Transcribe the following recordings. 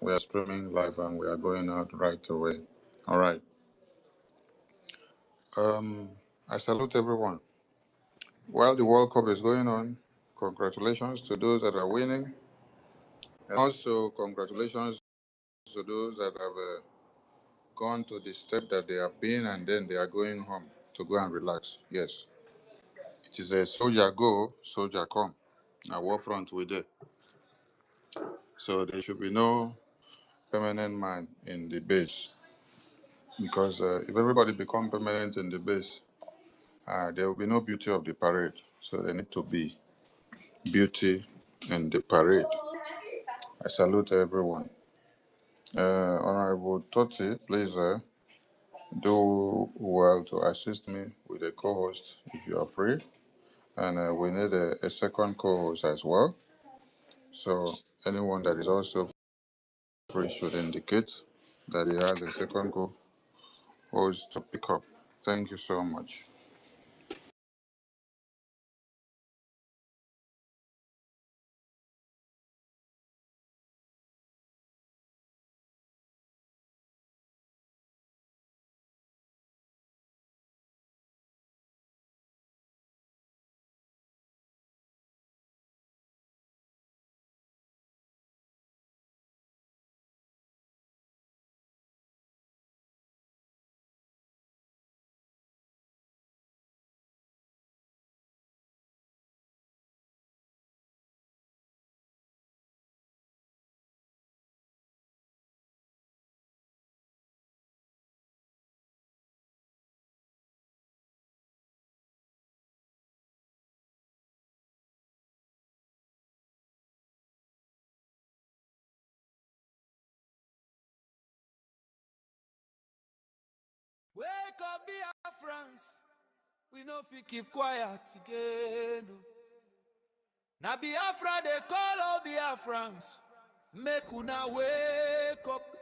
We are streaming live and we are going out right away. All right. I salute everyone. While the World Cup is going on, congratulations to those that are winning, and also congratulations to those that have gone to the step that they have been and then they are going home to go and relax. Yes, it is a soldier go, soldier come. Now, war front with it. So there should be no permanent man in the base because if everybody become permanent in the base, there will be no beauty of the parade. So there need to be beauty in the parade. I salute everyone. Honorable Totti, please do well to assist me with a co-host if you are free. And we need a second co-host as well. So anyone that is also free should indicate that he has a second co-host to pick up. Thank you so much. Wake up, Biafrans. We no fit keep quiet again. Now Biafra they call all Biafrans. Make una wake up.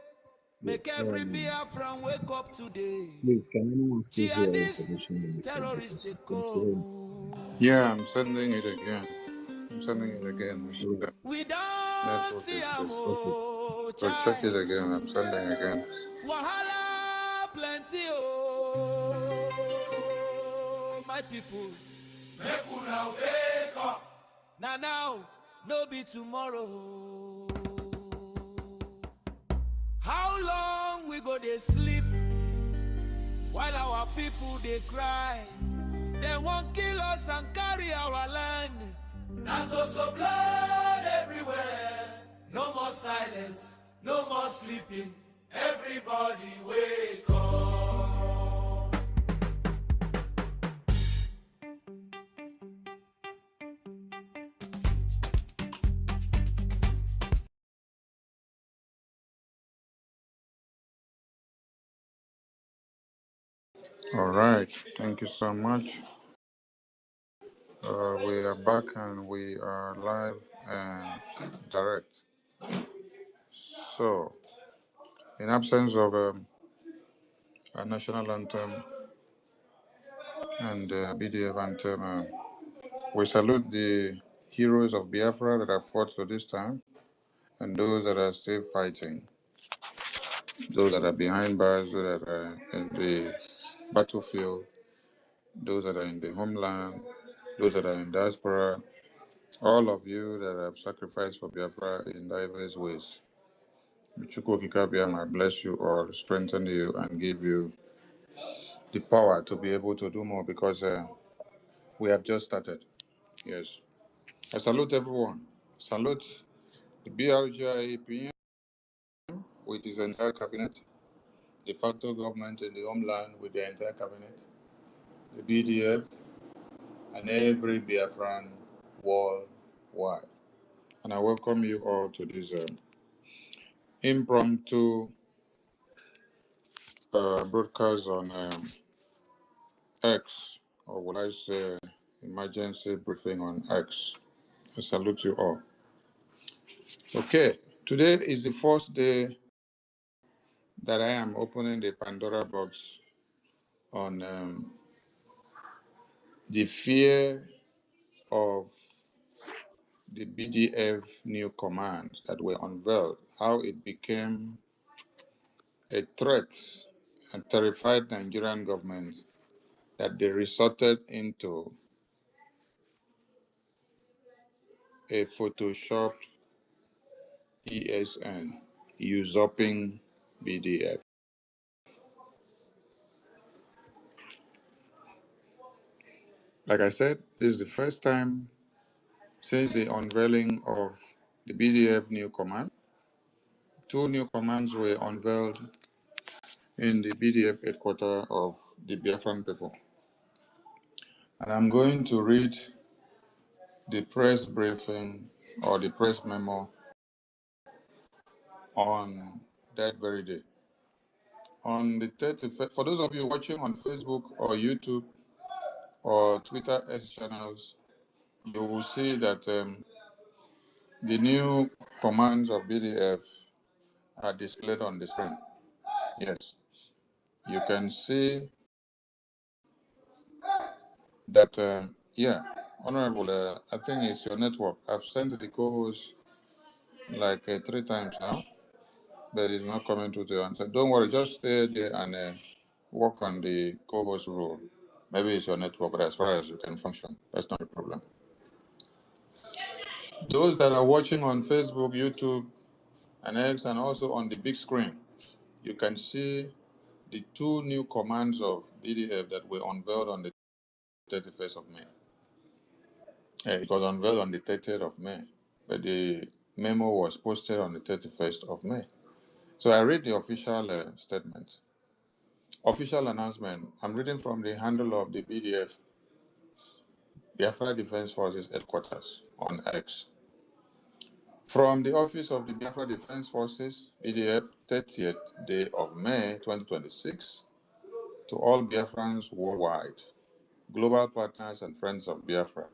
Make every Biafran wake up today. Please, can anyone still do our Jihadist information in this terrorists they come? come. Yeah, I'm sending it again. We don't see a So check it again. I'm sending again. Wahala plenty oh, my people. Make una wake up. Now, no be tomorrow. How long we go dey sleep while our people they cry? They won't kill us and carry our land. Now so blood everywhere. No more silence, no more sleeping. Everybody wake up. All right. Thank you so much. We are back and we are live and direct. So, in absence of a national anthem and BDF anthem, we salute the heroes of Biafra that have fought to this time and those that are still fighting, those that are behind bars, those that are in the battlefield, those that are in the homeland, those that are in diaspora, all of you that have sacrificed for Biafra in diverse ways. Chukwu Kikabiam, bless you all, strengthen you, and give you the power to be able to do more because we have just started. Yes. I salute everyone. Salute the BRGIAPM with its entire cabinet, de facto government in the homeland with the entire cabinet, the BDF, and every Biafran worldwide. And I welcome you all to this impromptu broadcast on X, or would I say emergency briefing on X. I salute you all. Okay, today is the first day that I am opening the Pandora box on the fear of the BDF new commands that were unveiled how it became a threat and terrified Nigerian government that they resorted into a photoshopped ESN usurping BDF. Like I said, this is the first time since the unveiling of the BDF new command. Two new commands were unveiled in the BDF headquarters of the Biafran people. And I'm going to read the press briefing or the press memo on that very day. On the 31st, for those of you watching on Facebook or YouTube or Twitter X channels, you will see that the new commands of BDF are displayed on the screen. Yes, you can see that, yeah, Honorable, I think it's your network. I've sent the co-host like 3 times now, but it's not coming to the answer. Don't worry, just stay there and work on the co-host rule. Maybe it's your network, but as far as you can function, that's not a problem. Those that are watching on Facebook, YouTube, and X, and also on the big screen, you can see the two new commands of BDF that were unveiled on the 31st of May. It was unveiled on the 30th of May, but the memo was posted on the 31st of May. So I read the official statement. Official announcement. I'm reading from the handle of the BDF, Biafra Defense Forces Headquarters on X. From the office of the Biafra Defense Forces, BDF, 30th day of May 2026, to all Biafrans worldwide, global partners and friends of Biafra.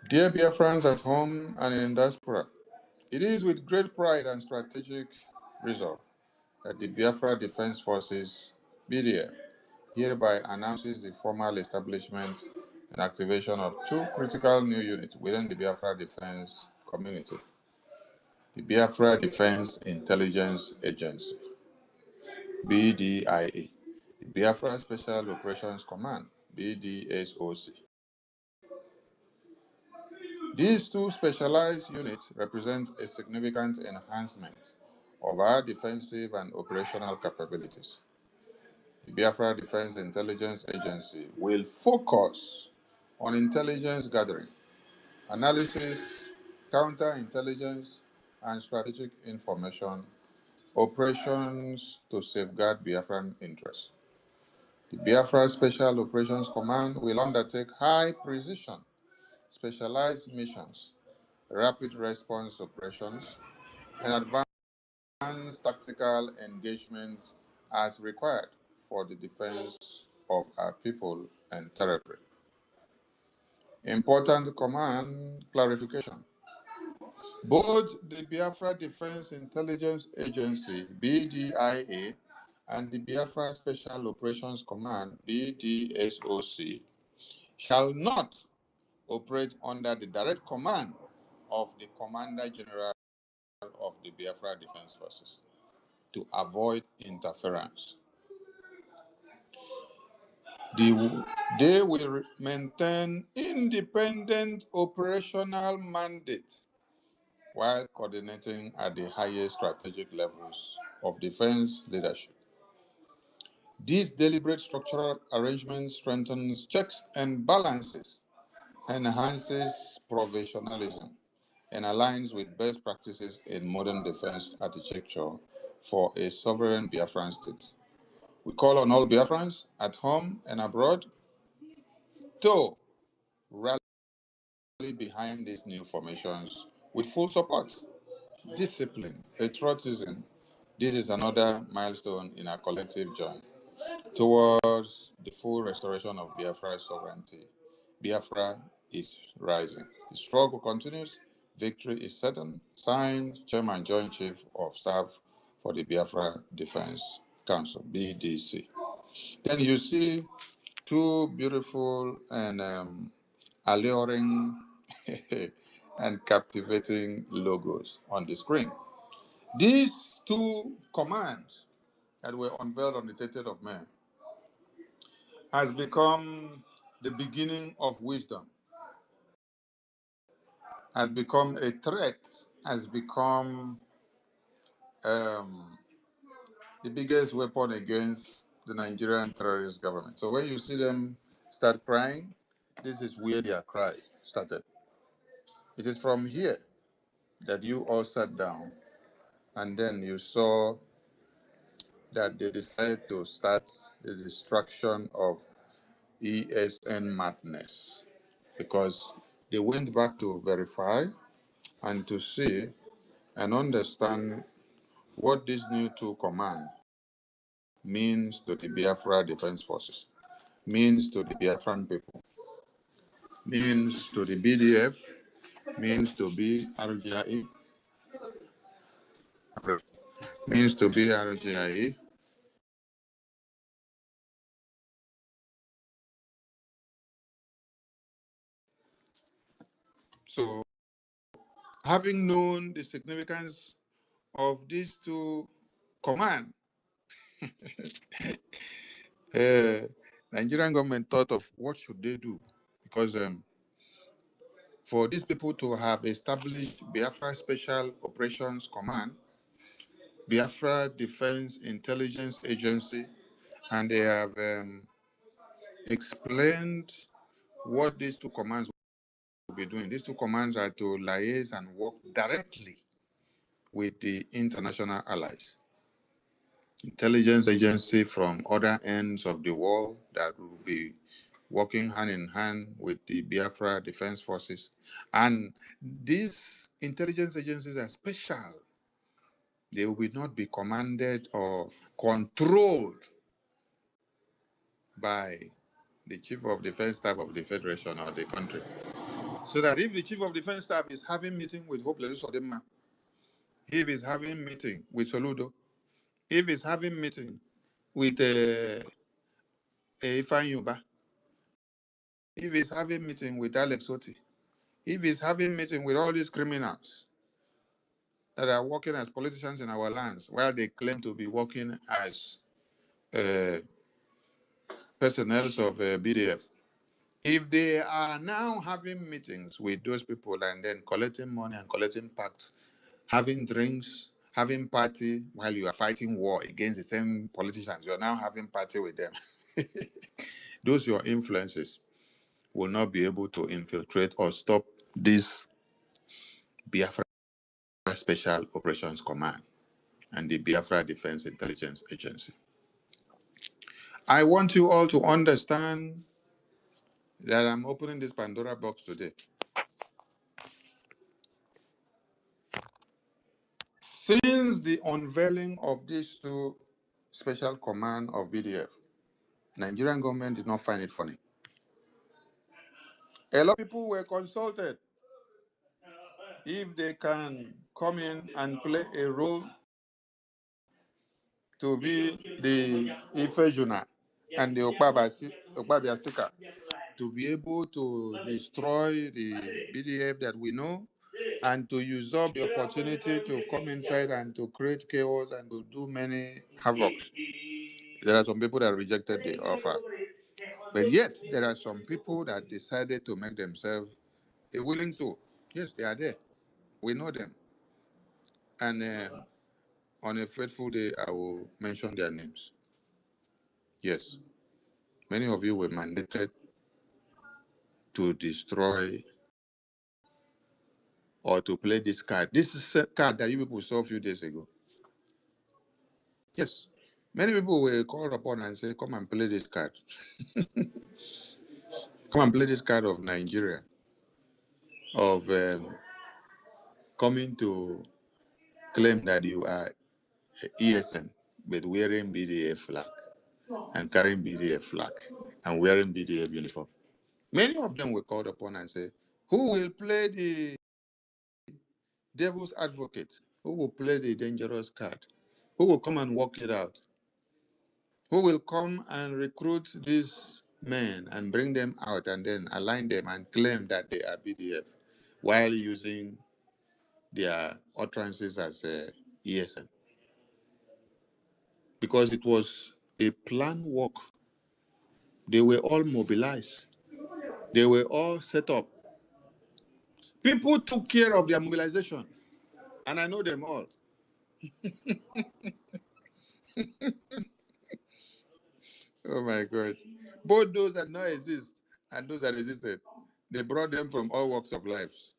Dear Biafrans at home and in diaspora, it is with great pride and strategic resolve that the Biafra Defense Forces, BDF, hereby announces the formal establishment and activation of two critical new units within the Biafra Defense community. The Biafra Defense Intelligence Agency, BDIA, the Biafra Special Operations Command, BDSOC. These two specialized units represent a significant enhancement of our defensive and operational capabilities. The Biafra Defense Intelligence Agency will focus on intelligence gathering, analysis, counterintelligence, and strategic information operations to safeguard Biafran interests. The Biafra Special Operations Command will undertake high precision, specialized missions, rapid response operations, and advanced tactical engagement as required for the defense of our people and territory. Important command clarification. Both the Biafra Defense Intelligence Agency, BDIA, and the Biafra Special Operations Command, BDSOC, shall not operate under the direct command of the Commander General of the Biafra Defense Forces to avoid interference. They will maintain independent operational mandate while coordinating at the highest strategic levels of defense leadership. This deliberate structural arrangement strengthens checks and balances, enhances professionalism, and aligns with best practices in modern defense architecture for a sovereign Biafran state. We call on all Biafrans at home and abroad to rally behind these new formations with full support, discipline, patriotism. This is another milestone in our collective journey towards the full restoration of Biafra's sovereignty. Biafra is rising. The struggle continues. Victory is certain. Signed, Chairman Joint Chief of Staff for the Biafra Defense Council, BDC. Then you see two beautiful and alluring and captivating logos on the screen. These two commands that were unveiled on the 30th of May has become the beginning of wisdom, has become a threat, has become um, the biggest weapon against the Nigerian terrorist government. So when you see them start crying, this is where their cry started. It is from here that you all sat down and then you saw that they decided to start the destruction of ESN madness because they went back to verify and to see and understand what this new two command means to the Biafra Defense Forces, means to the Biafran people, means to the BDF, means to be RGIE, means to be RGIE. So, having known the significance of these two commands, uh, Nigerian government thought of what should they do, because for these people to have established Biafra Special Operations Command, Biafra Defense Intelligence Agency, and they have explained what these two commands will be doing. These two commands are to liaise and work directly with the international allies, intelligence agency from other ends of the world that will be working hand in hand with the Biafra Defense Forces. And these intelligence agencies are special. They will not be commanded or controlled by the Chief of Defense Staff of the Federation or the country. So that if the Chief of Defense Staff is having meeting with Hope Lelusodema, if he's having meeting with Soludo, if he's having meeting with Ifan Yuba, if he's having meeting with Alex Oti, if he's having meeting with all these criminals that are working as politicians in our lands, while they claim to be working as uh, personnel of BDF, if they are now having meetings with those people and then collecting money and collecting pacts, having drinks, having party while you are fighting war against the same politicians, you're now having party with them. Those your influences will not be able to infiltrate or stop this Biafra Special Operations Command and the Biafra Defense Intelligence Agency. I want you all to understand that I'm opening this Pandora box today. Since the unveiling of these two special command of BDF, Nigerian government did not find it funny. A lot of people were consulted if they can come in and play a role to be the Ifejuna and the Okpabiasika, to be able to destroy the BDF that we know and to use up the opportunity to come inside and to create chaos and to do many havocs. There are some people that rejected the offer. But yet, there are some people that decided to make themselves willing to. Yes, they are there. We know them. And on a fateful day, I will mention their names. Yes, many of you were mandated to destroy or to play this card. This is a card that you people saw a few days ago. Yes, many people were called upon and say, come and play this card. Come and play this card of Nigeria, of coming to claim that you are ESN, but wearing BDF flag and carrying BDF flag and wearing BDF uniform. Many of them were called upon and say, who will play the devil's advocate? Who will play the dangerous card? Who will come and work it out? Who will come and recruit these men and bring them out and then align them and claim that they are BDF? while using their utterances as ESN, because it was a planned work. They were all mobilized. They were all set up. People took care of their mobilization, and I know them all. Oh my God. Both those that now exist and those that existed, they brought them from all walks of lives.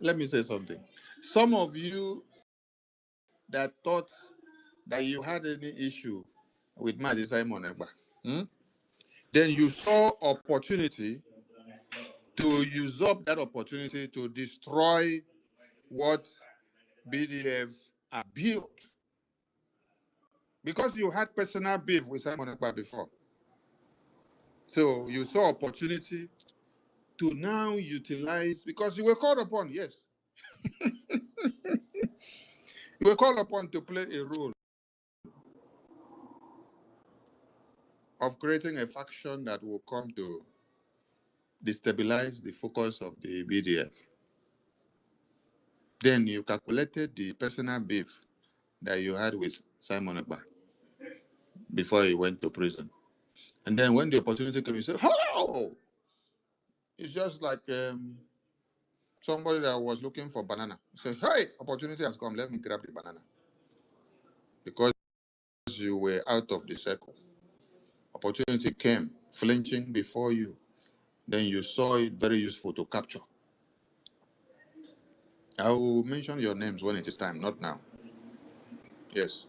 Let me say something. Some of you that thought that you had any issue with Mazi Simon Egba, then you saw opportunity to usurp that opportunity to destroy what BDF are built, because you had personal beef with Simon Ekpa before. So you saw opportunity to now utilize, because you were called upon, yes. You were called upon to play a role of creating a faction that will come to destabilize the focus of the BDF. Then you calculated the personal beef that you had with Simon Ekpa before he went to prison. And then when the opportunity came, you said, "Oh, it's just like somebody that was looking for banana. You said, hey, opportunity has come. Let me grab the banana." Because you were out of the circle. Opportunity came, flinching before you. Then you saw it very useful to capture. I will mention your names when it is time, not now. Yes.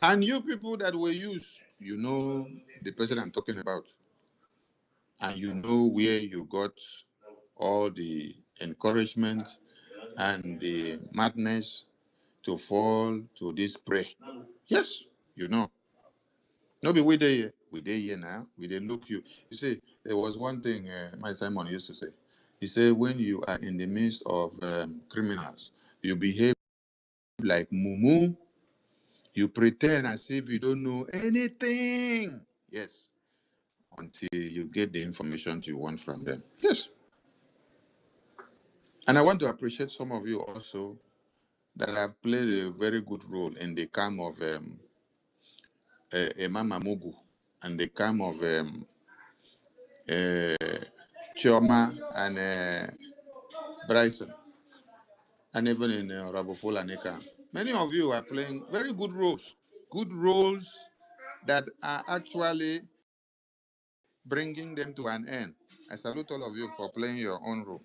And you people that were used, you know the person I'm talking about. And you know where you got all the encouragement and the madness to fall to this prey. Yes, you know. No, be we dey here now. We dey look you. You see, there was one thing my Simon used to say. He said, when you are in the midst of criminals, you behave like mumu. You pretend as if you don't know anything. Yes, until you get the information you want from them. Yes. And I want to appreciate some of you also that have played a very good role in the camp of Mama Mugu and the camp of Chioma and Bryson, and even in Rabofola Neka. Many of you are playing very good roles that are actually bringing them to an end. I salute all of you for playing your own role.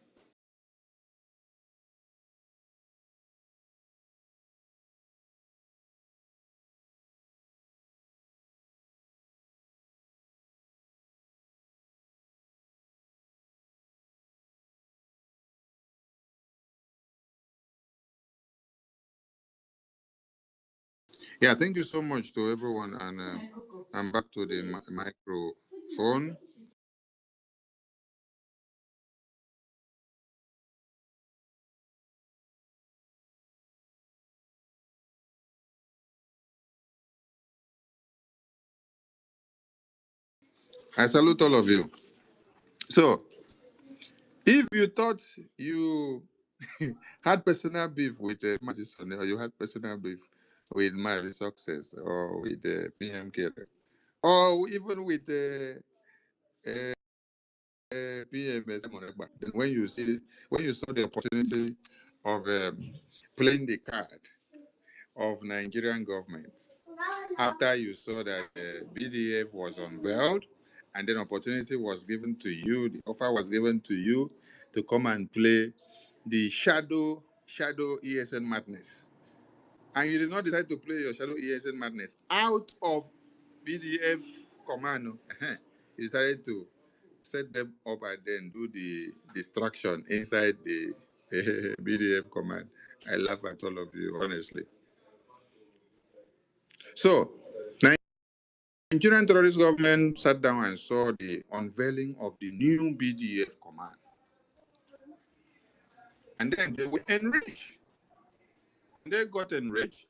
Yeah, thank you so much to everyone, and I'm back to the microphone. I salute all of you. So, if you thought you had personal beef with Madison, or you had personal beef with my success, or with PMK, or even with PMS, then when you saw the opportunity of playing the card of Nigerian government, after you saw that BDF was unveiled, and then opportunity was given to you, the offer was given to you to come and play the shadow ESN madness, and you did not decide to play your shadow ESN madness out of BDF command. You decided to set them up and then do the distraction inside the BDF command. I laugh at all of you, honestly. So, Nigerian terrorist government sat down and saw the unveiling of the new BDF command. And then they were enraged. They got enraged.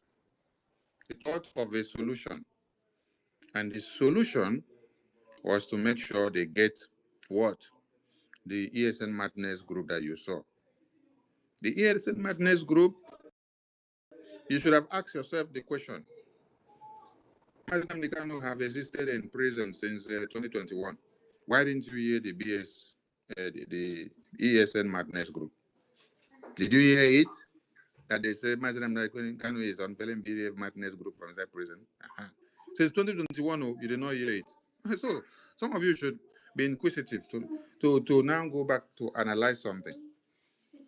They thought of a solution. And the solution was to make sure they get what? the ESN Madness group that you saw. The ESN Madness group, you should have asked yourself the question, Mazi Kanu have existed in prison since 2021. Why didn't you hear the ESN Madness group? Did you hear it? That they say Mazi Kanu is unveiling BDF Madness group from inside prison. Since 2021, you did not hear it. So some of you should be inquisitive to now go back to analyze something.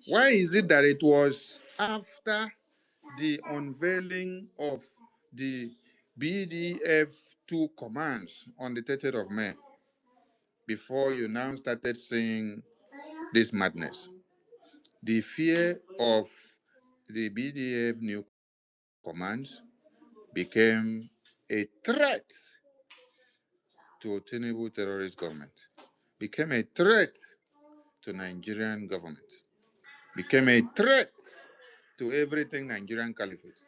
Why is it that it was after the unveiling of the BDF 2 commands on the 30th of May before you now started seeing this madness? The fear of the BDF new commands became a threat to Tinubu terrorist government, became a threat to Nigerian government, became a threat to everything Nigerian caliphate.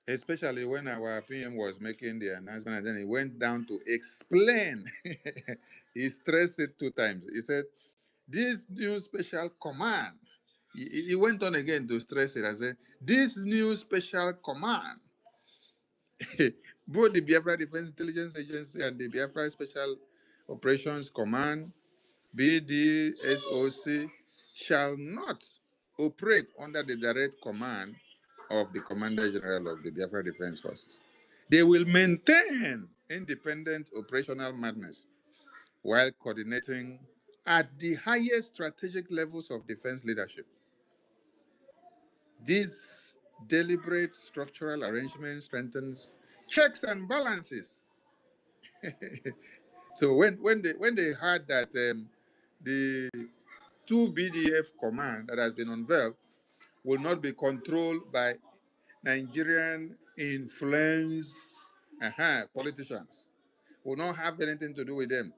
Especially when our PM was making the announcement and then he went down to explain. He stressed it 2 times. He said, this new special command, he went on again to stress it and said, this new special command, both the Biafra Defense Intelligence Agency and the Biafra Special Operations Command, BDSOC, shall not operate under the direct command of the Commander General of the Biafra Defense Forces. They will maintain independent operational madness while coordinating at the highest strategic levels of defense leadership. This deliberate structural arrangement strengthens checks and balances. So when they heard that the 2 BDF command that has been unveiled will not be controlled by Nigerian influenced politicians, will not have anything to do with them.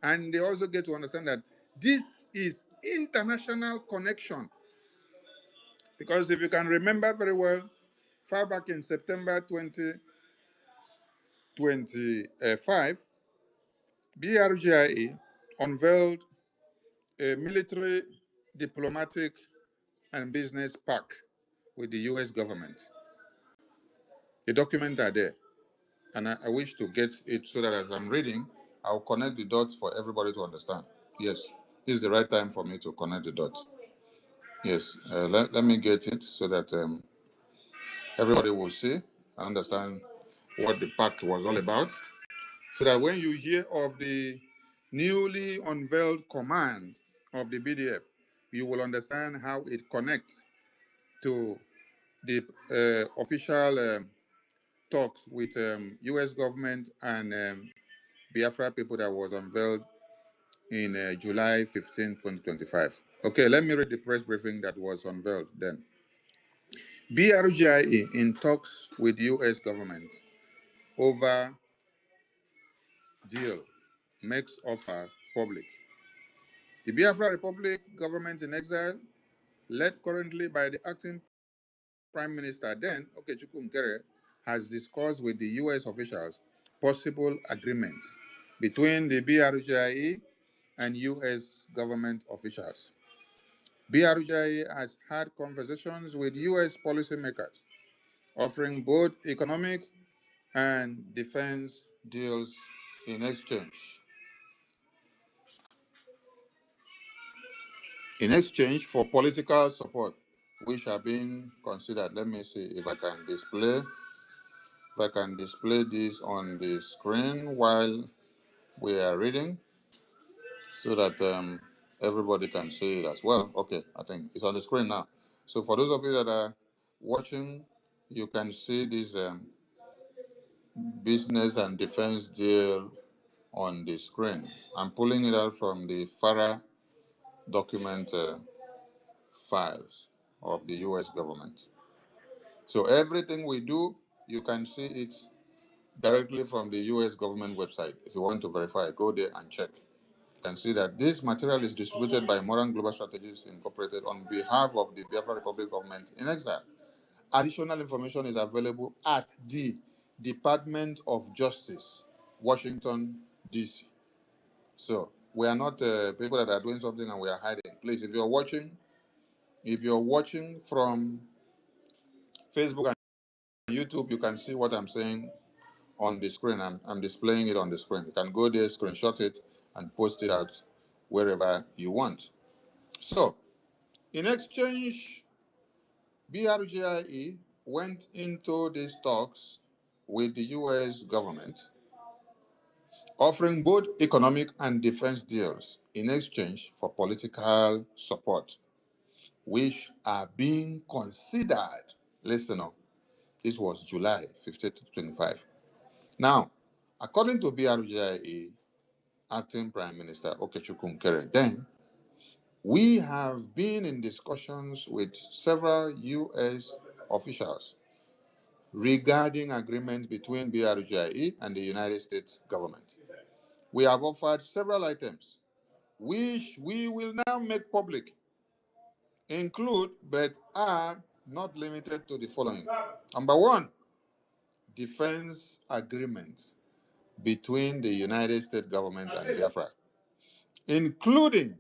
And they also get to understand that this is international connection. Because if you can remember very well, far back in September 2025, BRGIE unveiled a military, diplomatic, and business pact with the US government. The documents are there. And I wish to get it so that as I'm reading, I'll connect the dots for everybody to understand. Yes, this is the right time for me to connect the dots. Yes, let me get it so that everybody will see and understand what the pact was all about. So that when you hear of the newly unveiled command of the BDF, you will understand how it connects to the official talks with U.S. government and Biafra people that was unveiled in July 15, 2025. Okay, let me read the press briefing that was unveiled then. BRGIE in talks with U.S. government over deal makes offer public. The Biafra Republic government in exile, led currently by the acting Prime Minister then, Okechukwu Nkere, has discussed with the U.S. officials possible agreements between the BRGIE and U.S. government officials. BRGIE has had conversations with U.S. policymakers, offering both economic and defense deals in exchange. In exchange for political support, which are being considered. Let me see if I can display this on the screen while we are reading, so that everybody can see it as well. Okay, I think it's on the screen now. So for those of you that are watching, you can see this business and defense deal on the screen. I'm pulling it out from the FARA document files of the U.S. government. So everything we do, you can see it directly from the U.S. government website. If you want to verify, go there and check. You can see that this material is distributed by Modern Global Strategies Incorporated on behalf of the Biafra Republic government in exile. Additional information is available at the Department of Justice, Washington, D.C. So We are not people that are doing something and we are hiding. Please, if you're watching from Facebook and YouTube, you can see what I'm saying on the screen. I'm displaying it on the screen. You can go there, screenshot it, and post it out wherever you want. So, in exchange, BRGIE went into these talks with the US government, offering both economic and defense deals in exchange for political support, which are being considered. Listen up, this was July 15 to 25. Now, according to BRGIE, Acting Prime Minister Okechukwu Nkere, then, we have been in discussions with several U.S. officials regarding agreement between BRGIE and the United States government. We have offered several items, which we will now make public, include but are not limited to the following. Number one, defense agreements between the United States government and Biafra, including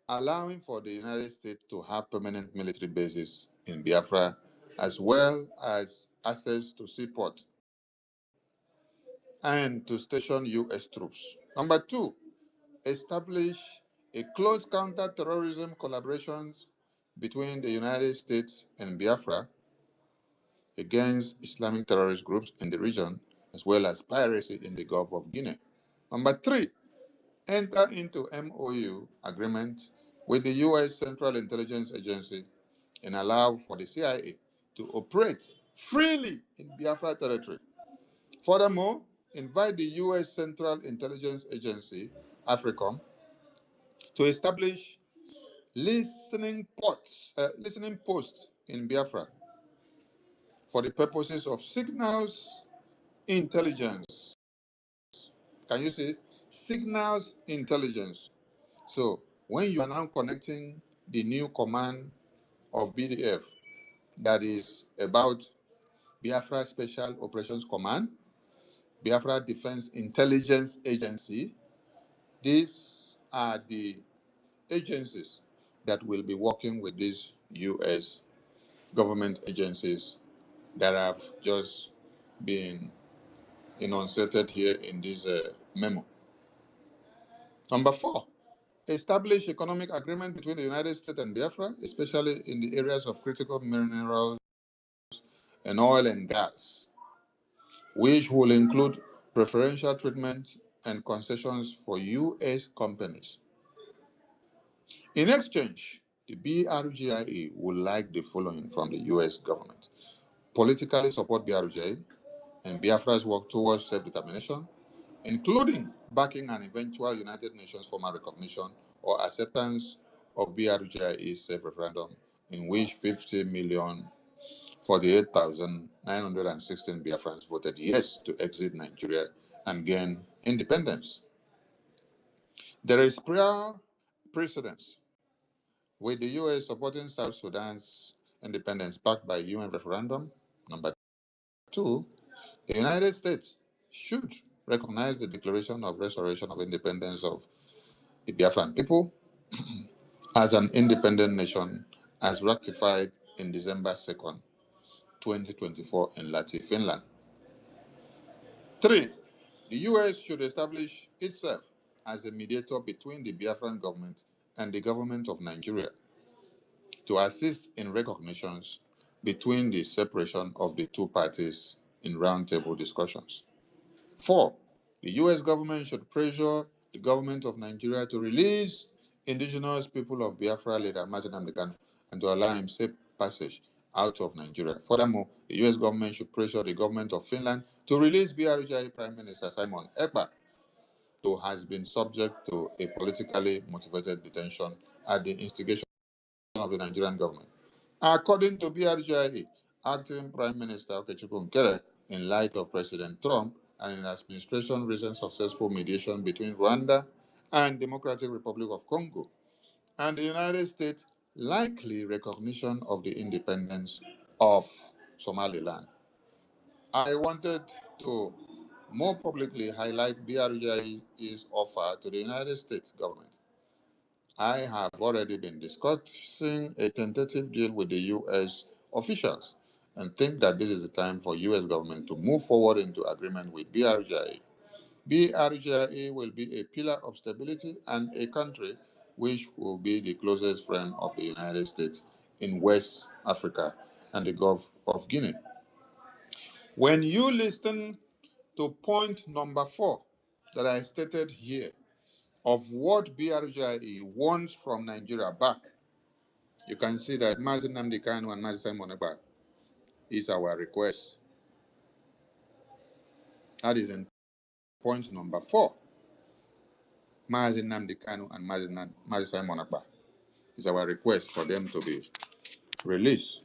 allowing for the United States to have permanent military bases in Biafra, as well as access to seaport and to station U.S. troops. Number two, establish a close counter-terrorism collaboration between the United States and Biafra against Islamic terrorist groups in the region, as well as piracy in the Gulf of Guinea. Number three, enter into MOU agreement with the U.S. Central Intelligence Agency and allow for the CIA to operate freely in Biafra territory. Furthermore, invite the U.S. Central Intelligence Agency, AFRICOM, to establish listening posts in Biafra for the purposes of signals intelligence. Can you see? Signals intelligence. So when you are now connecting the new command of BDF, that is about Biafra Special Operations Command, Biafra Defense Intelligence Agency, these are the agencies that will be working with these U.S. government agencies that have just been enunciated here in this memo. Number four, establish economic agreement between the United States and Biafra, especially in the areas of critical minerals and oil and gas, which will include preferential treatment and concessions for U.S. companies. In exchange, the BRGIA would like the following from the U.S. government: politically support BRGIA and Biafra's work towards self-determination, including backing an eventual United Nations formal recognition or acceptance of BRGIA's self-referendum, in which 50,048,916 Biafrans voted yes to exit Nigeria and gain independence. There is prior precedence with the U.S. supporting South Sudan's independence backed by UN referendum. Number two, the United States should recognize the Declaration of Restoration of Independence of the Biafran people as an independent nation, as ratified in December 2nd, 2024 in Lahti, Finland. Three, the U.S. should establish itself as a mediator between the Biafran government and the government of Nigeria to assist in recognitions between the separation of the two parties in roundtable discussions. Four, the U.S. government should pressure the government of Nigeria to release indigenous people of Biafra leader Martin Amdekan and to allow him safe passage out of Nigeria. Furthermore, the U.S. government should pressure the government of Finland to release BRGI Prime Minister Simon Ekpa, who has been subject to a politically motivated detention at the instigation of the Nigerian government. According to BRGIE, Acting Prime Minister Okechukwu Nkere, in light of President Trump and in administration recent successful mediation between Rwanda and Democratic Republic of Congo and the United States likely recognition of the independence of Somaliland. I wanted to more publicly highlight BRGI's offer to the United States government. I have already been discussing a tentative deal with the U.S. officials and think that this is the time for U.S. government to move forward into agreement with BRGIA. BRGIA will be a pillar of stability and a country which will be the closest friend of the United States in West Africa and the Gulf of Guinea. When you listen to point number 4 that I stated here of what BRGIA wants from Nigeria back, you can see that Mazi Nnamdi Kanu and Mazi Simon Ekpa is our request. That is in point number 4. Mazi Nnamdi Kanu and Mazi Simon Ekpa is our request for them to be released.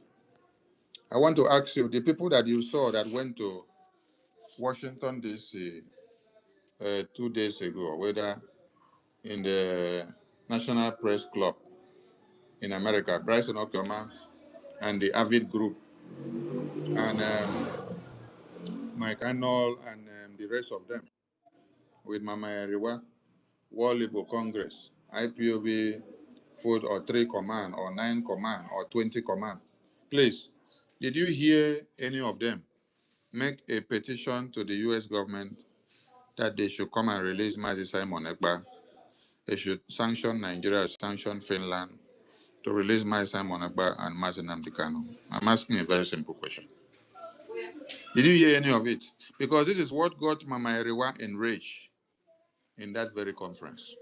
I want to ask you, the people that you saw that went to Washington, D.C. 2 days ago, whether in the National Press Club in America, Bryson Okoma and the Avid Group, and Mike Arnold and the rest of them, with Mama Eriwa, World Igbo Congress, IPOB, Food or 3 Command, or 9 Command, or 20 Command. Please, did you hear any of them make a petition to the U.S. government that they should come and release Mazi Simon Ekpa? They should sanction Nigeria, sanction Finland to release Mazi Simon Ekpa and Mazi Nnamdi Kanu. I'm asking a very simple question. Did you hear any of it? Because this is what got Mama Eriwa enraged in that very conference.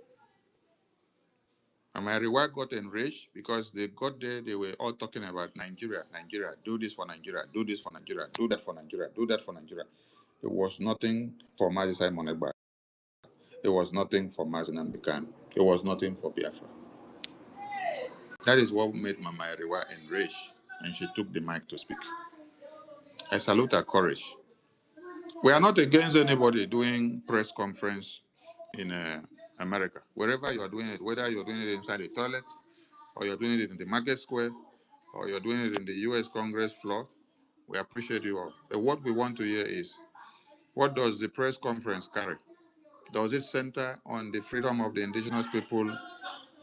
Mama Eriwa got enraged because they got there, they were all talking about Nigeria, Nigeria, do this for Nigeria, do this for Nigeria, do that for Nigeria, do that for Nigeria. There was nothing for Mazi Simon Ekpa. There was nothing for Mazi Nnamdi Kanu. There was nothing for Biafra. That is what made Mama Eriwa enraged, and she took the mic to speak. I salute her courage. We are not against anybody doing press conference in America. Wherever you are doing it, whether you're doing it inside the toilet, or you're doing it in the market square, or you're doing it in the U.S. Congress floor, we appreciate you all. But what we want to hear is, what does the press conference carry? Does it center on the freedom of the indigenous people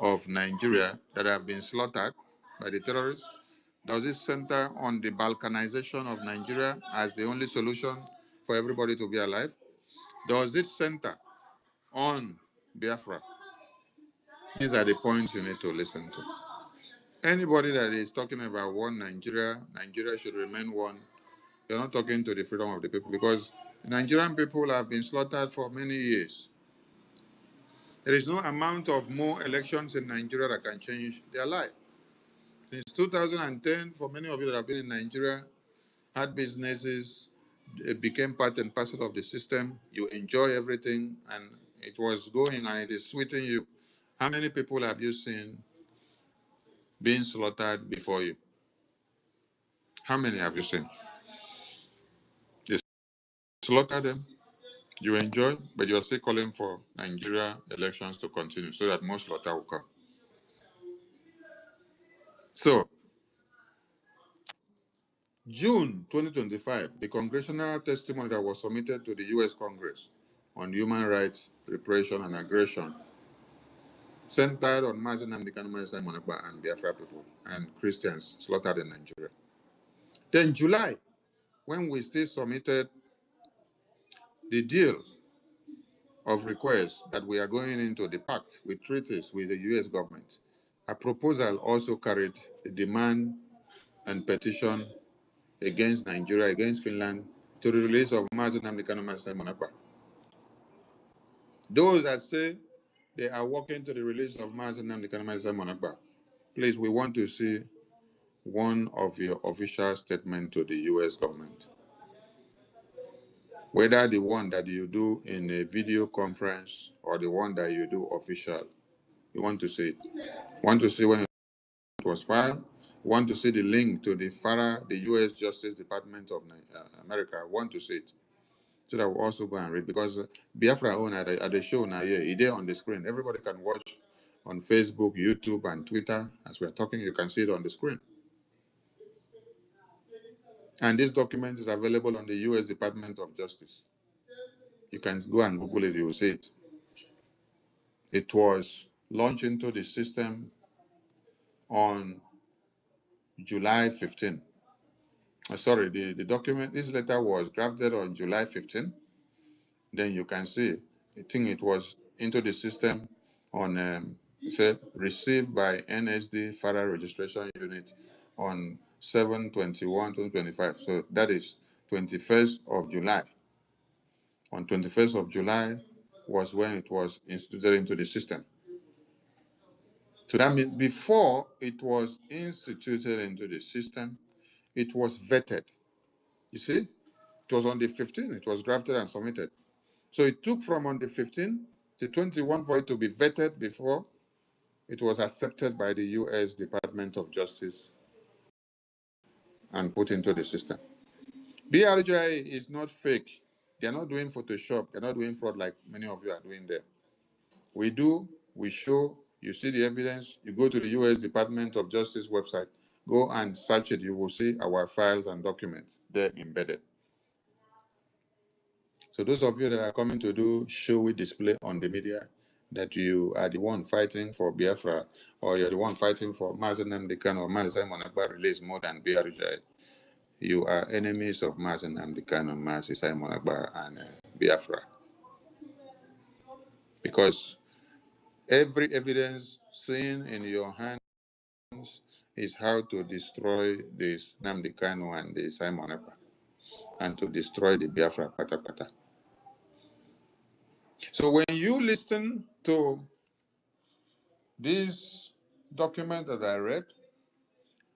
of Nigeria that have been slaughtered by the terrorists? Does it center on the balkanization of Nigeria as the only solution for everybody to be alive? Does it center on Biafra? These are the points you need to listen to. Anybody that is talking about one Nigeria, Nigeria should remain one, you're not talking to the freedom of the people, because Nigerian people have been slaughtered for many years. There is no amount of more elections in Nigeria that can change their life. Since 2010, for many of you that have been in Nigeria, had businesses, it became part and parcel of the system. You enjoy everything, and it was going, and it is sweeting you. How many people have you seen being slaughtered before you? How many have you seen? They slaughter them, you enjoy, but you're still calling for Nigeria elections to continue so that more slaughter will come. So, June 2025, the congressional testimony that was submitted to the U.S. Congress on human rights, repression, and aggression centered on Mazi Nnamdi Kanu, Simon Ekpa, and Biafra people and Christians slaughtered in Nigeria. Then July, when we still submitted the deal of requests that we are going into the pact with treaties with the U.S. government, a proposal also carried a demand and petition against Nigeria, against Finland, to the release of Mazi Nnamdi Kanu and Simon Ekpa. Those that say they are working to the release of Mazi Nnamdi Kanu and Simon Ekpa, please, we want to see one of your official statements to the U.S. government. Whether the one that you do in a video conference or the one that you do official, we want to see it. We want to see when it was filed. We want to see the link to the FARA, the U.S. Justice Department of America. We want to see it. So that we'll also go and read, because Biafra own at the show now, yeah, it's there on the screen. Everybody can watch on Facebook, YouTube, and Twitter. As we're talking, you can see it on the screen. And this document is available on the U.S. Department of Justice. You can go and Google it, you will see it. It was launched into the system on July 15. Sorry, the document, this letter was drafted on July 15. Then you can see, I think it was into the system on, it said, received by NSD Federal Registration Unit on 7/21/2025. So that is 21st of July. On 21st of July was when it was instituted into the system. So that means before it was instituted into the system, it was vetted. You see, it was on the 15th, it was drafted and submitted. So it took from on the 15th to 21 for it to be vetted before it was accepted by the U.S. Department of Justice and put into the system. BRGI is not fake. They're not doing Photoshop. They're not doing fraud like many of you are doing there. We do, we show, you see the evidence, you go to the U.S. Department of Justice website, go and search it, you will see our files and documents there embedded. So those of you that are coming to do showy display on the media that you are the one fighting for Biafra, or you're the one fighting for Mazen Namdekan or Mazen Monagba release more than BRGI, you are enemies of Mazen Namdekan and Mazen Monagba and Biafra. Because every evidence seen in your hands is how to destroy this Namdi Kanu and the Simon Ekpa, and to destroy the Biafra pata pata. So when you listen to this document that I read,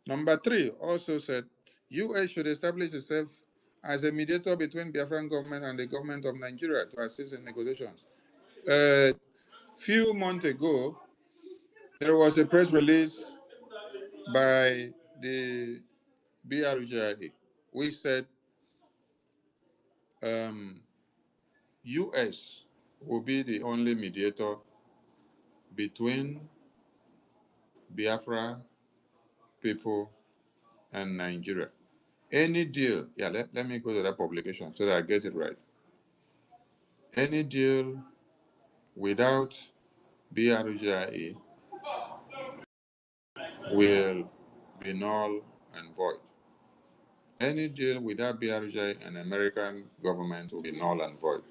number 3 also said US should establish itself as a mediator between Biafran government and the government of Nigeria to assist in negotiations. A few months ago, there was a press release by the BRGIA, which said US will be the only mediator between Biafra people and Nigeria. Any deal, let me go to that publication so that I get it right. Any deal without BRGIA will be null and void. Any deal without BRGIA and American government will be null and void.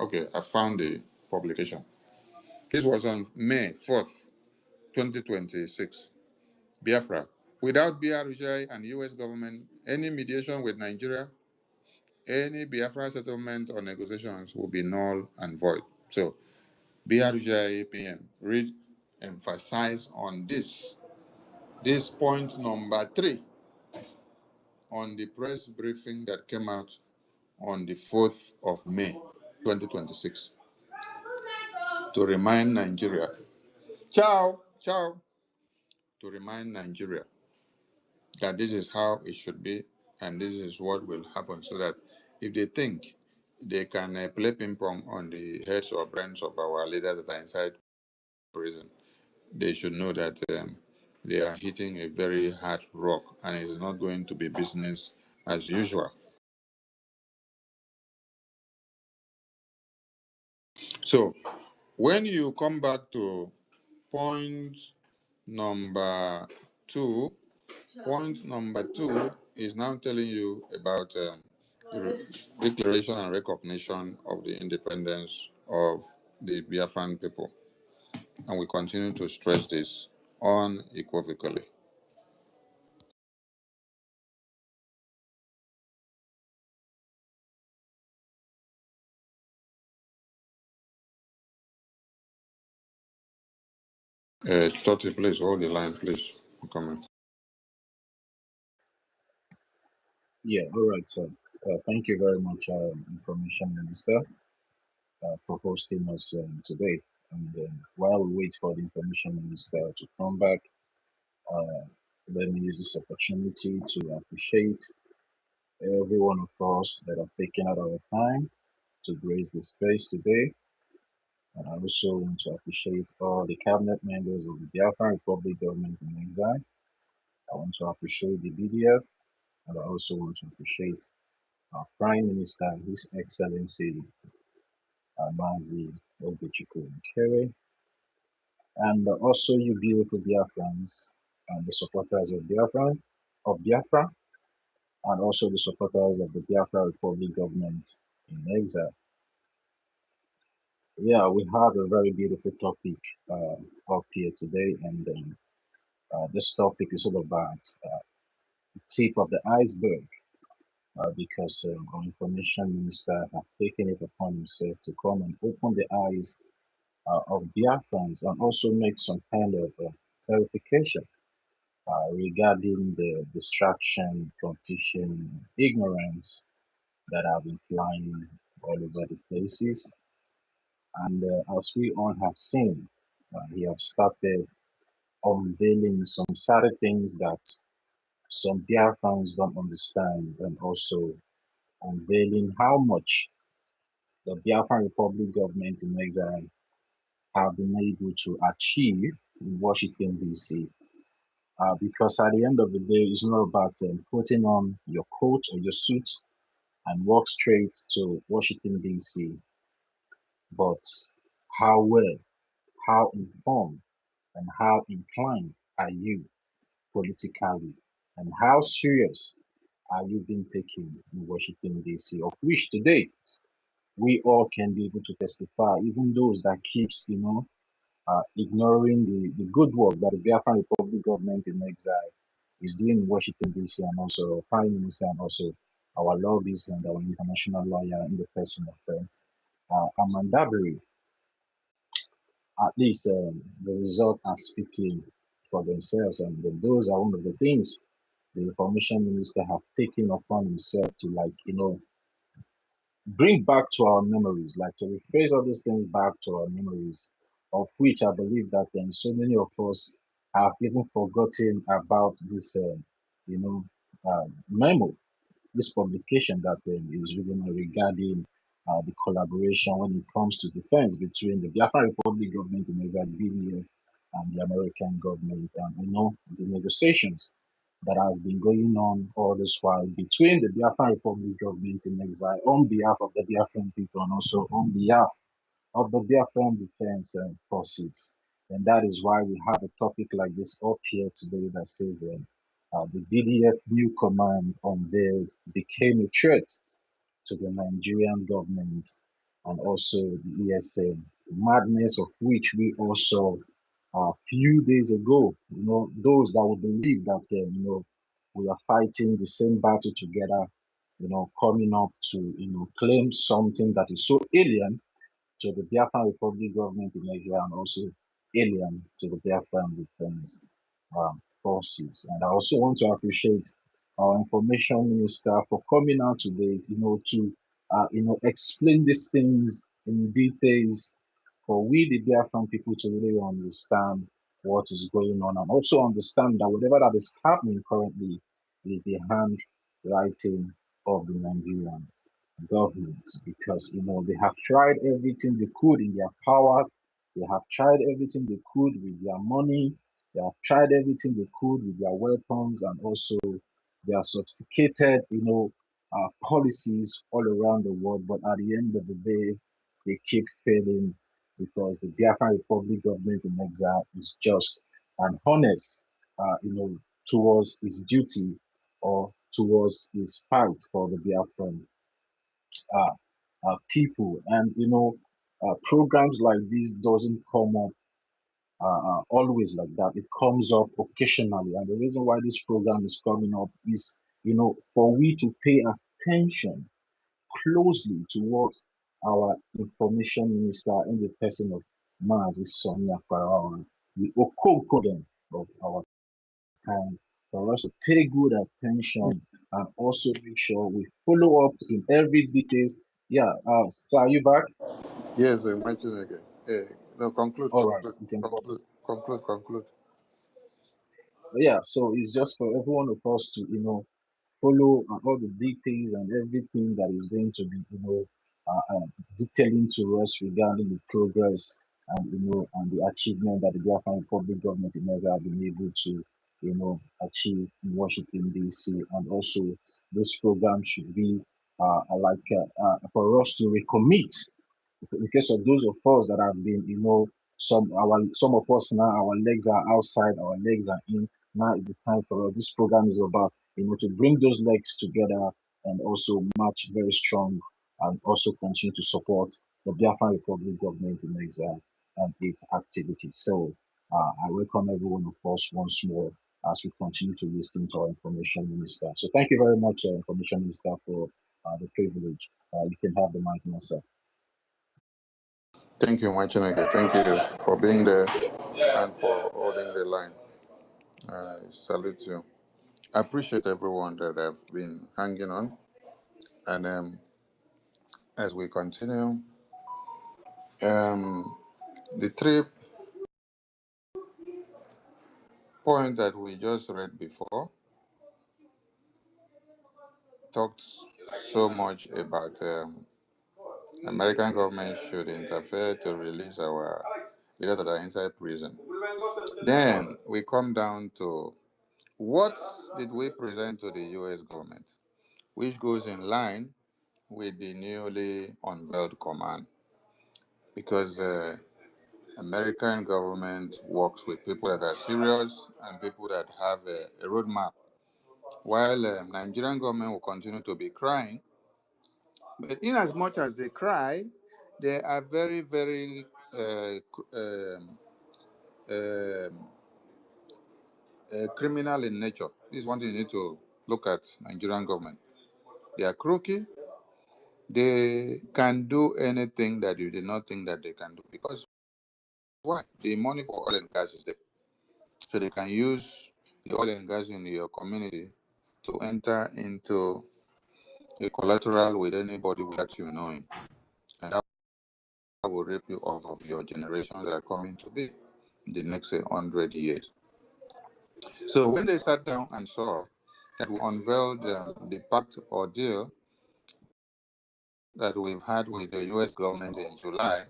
Okay, I found the publication. This was on May 4th, 2026. Biafra. Without BRGI and US government, any mediation with Nigeria, any Biafra settlement or negotiations will be null and void. So BRGI PM emphasize on this point number 3 on the press briefing that came out on the 4th of May 2026 to remind Nigeria, to remind Nigeria that this is how it should be and this is what will happen, so that if they think they can play ping pong on the heads or brains of our leaders that are inside prison, they should know that they are hitting a very hard rock and it's not going to be business as usual. So when you come back to point number 2, point number 2 is now telling you about the declaration and recognition of the independence of the Biafran people. And we continue to stress this unequivocally. Toti, please hold the line, please. Comment. Yeah, all right, sir. Thank you very much, Information Minister, for hosting us today. And while we wait for the Information Minister to come back, uh, let me use this opportunity to appreciate every one of us that have taken out our time to grace the space today. And I also want to appreciate all the cabinet members of the Biafran Republic government in exile. I want to appreciate the BDF, and I also want to appreciate Prime Minister, His Excellency Mazi Obichukwu Nkere, and also you beautiful Biafrans and the supporters of Biafra, and also the supporters of the Biafra Republic government in exile. Yeah, we have a very beautiful topic up here today, and this topic is all about the tip of the iceberg, because our information minister has taken it upon himself to come and open the eyes of Biafrans and also make some kind of clarification regarding the distraction, confusion, ignorance that have been flying all over the places. And as we all have seen, he have started unveiling some certain things that some Biafrans don't understand, and also unveiling how much the Biafran Republic government in exile have been able to achieve in Washington, D.C. Because at the end of the day, it's not about putting on your coat or your suit and walk straight to Washington, D.C., but how well, how informed, and how inclined are you politically, and how serious are you being taken in Washington, D.C., of which today we all can be able to testify, even those that keeps, ignoring the good work that the Biafran Republic government in exile is doing in Washington, D.C., and also Prime Minister, and also our lobbyists and our international lawyer in the person of Amandabri. At least the results are speaking for themselves, and those are one of the things the information minister have taken upon himself to, like, bring back to our memories, like to rephrase all these things back to our memories, of which I believe that so many of us have even forgotten about this, memo, this publication that is written regarding the collaboration when it comes to defense between the Biafra Republic government in exile, BDF, and the American government, and the negotiations that have been going on all this while between the Biafran Republic government in exile on behalf of the Biafran people, and also on behalf of the Biafran Defense Forces. And that is why we have a topic like this up here today that says the BDF new command unveiled became a threat to the Nigerian government and also the ESM, madness of which we also a few days ago, those that would believe that, we are fighting the same battle together, coming up to, claim something that is so alien to the Biafran Republic government in exile, and also alien to the Biafran Defense Forces. And I also want to appreciate our information minister for coming out today, to explain these things in details for we the Biafran people to really understand what is going on, and also understand that whatever that is happening currently is the handwriting of the Nigerian government, because they have tried everything they could in their power. They have tried everything they could with their money. They have tried everything they could with their weapons, and also their sophisticated policies all around the world. But at the end of the day, they keep failing because the Biafran Republic government in exile is just and honest, towards its duty or towards its fight for the Biafran uh, people. And programs like this doesn't come up always like that. It comes up occasionally, and the reason why this program is coming up is, for we to pay attention closely towards our information minister in the person of Mazi Sonia Faraon, the Okokoden of our time, for us to pay good attention and also make sure we follow up in every details. Yeah, so are you back? Yes, imagine again. No, conclude, All right, conclude, you can conclude, pause. conclude, conclude. Yeah, so it's just for every one of us to, follow all the details and everything that is going to be, detailing to us regarding the progress and, and the achievement that the Biafran Republic government in Nigeria have been able to, achieve in Washington, D.C. And also, this program should be for us to recommit in case of those of us that have been, some of us now, our legs are outside, our legs are in. Now is the time for us. This program is about, to bring those legs together and also march very strong and also continue to support the Biafran Republic government in exile and its activities. So I welcome every one of us once more as we continue to listen to our information minister. So thank you very much, information minister, for the privilege. You can have the mic, myself. Thank you, Machineke. Thank you for being there and for holding the line. I salute you. I appreciate everyone that have been hanging on. And as we continue, the 3 points that we just read before talked so much about American government should interfere to release our leaders that are inside prison. Then we come down to what did we present to the U.S. government, which goes in line with the newly unveiled command, because American government works with people that are serious and people that have a roadmap, while Nigerian government will continue to be crying. But in as much as they cry, they are very, very um, criminal in nature. This is one thing you need to look at Nigerian government. They are crooked. They can do anything that you did not think that they can do. Because why? The money for oil and gas is there. So they can use the oil and gas in your community to enter into a collateral with anybody without you knowing. And that will rip you off of your generations that are coming to be in the next 100 years. So when they sat down and saw that we unveiled the pact or deal that we've had with the US government in July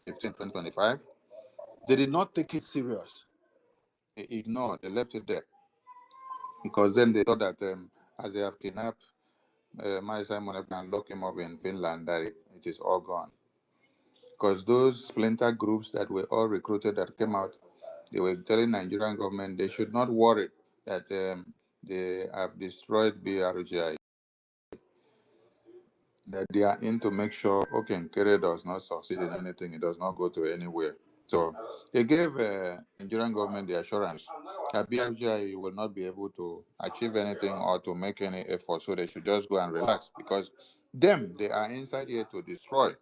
15, 2025, they did not take it serious. They ignored, they left it there. Because then they thought that as they have kidnapped my Simon and locked him up in Finland, that it is all gone. Because those splinter groups that were all recruited that came out, they were telling Nigerian government they should not worry that they have destroyed BRGI, that they are in to make sure Okenkere does not succeed in anything, it does not go to anywhere. So they gave Nigerian government the assurance that BRGI will not be able to achieve anything or to make any effort, so they should just go and relax because they are inside here to destroy.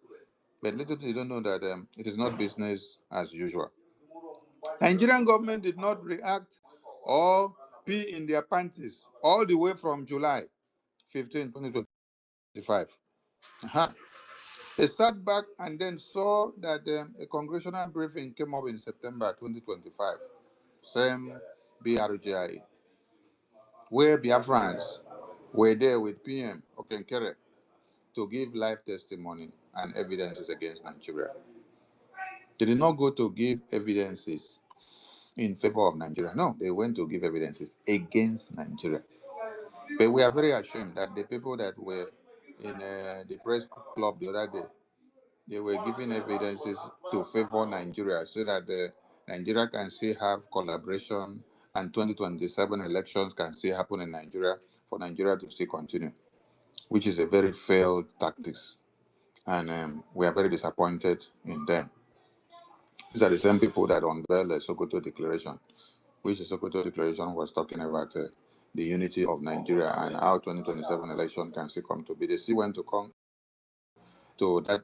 But little they don't know that it is not business as usual. Nigerian government did not react or pee in their panties all the way from July 15, 2025. Uh-huh. They sat back and then saw that a congressional briefing came up in September 2025, same BRGI, where Biafrans were there with PM Okenkere to give live testimony and evidences against Nigeria. They did not go to give evidences in favor of Nigeria. No, they went to give evidences against Nigeria. But we are very ashamed that the people that were in the press club the other day, they were giving evidences to favor Nigeria so that Nigeria can still have collaboration and 2027 elections can still happen in Nigeria for Nigeria to still continue, which is a very failed tactics. And we are very disappointed in them. These are the same people that unveiled the Sokoto Declaration, which the Sokoto Declaration was talking about the unity of Nigeria and how 2027 election can still come to be. They still went to come to that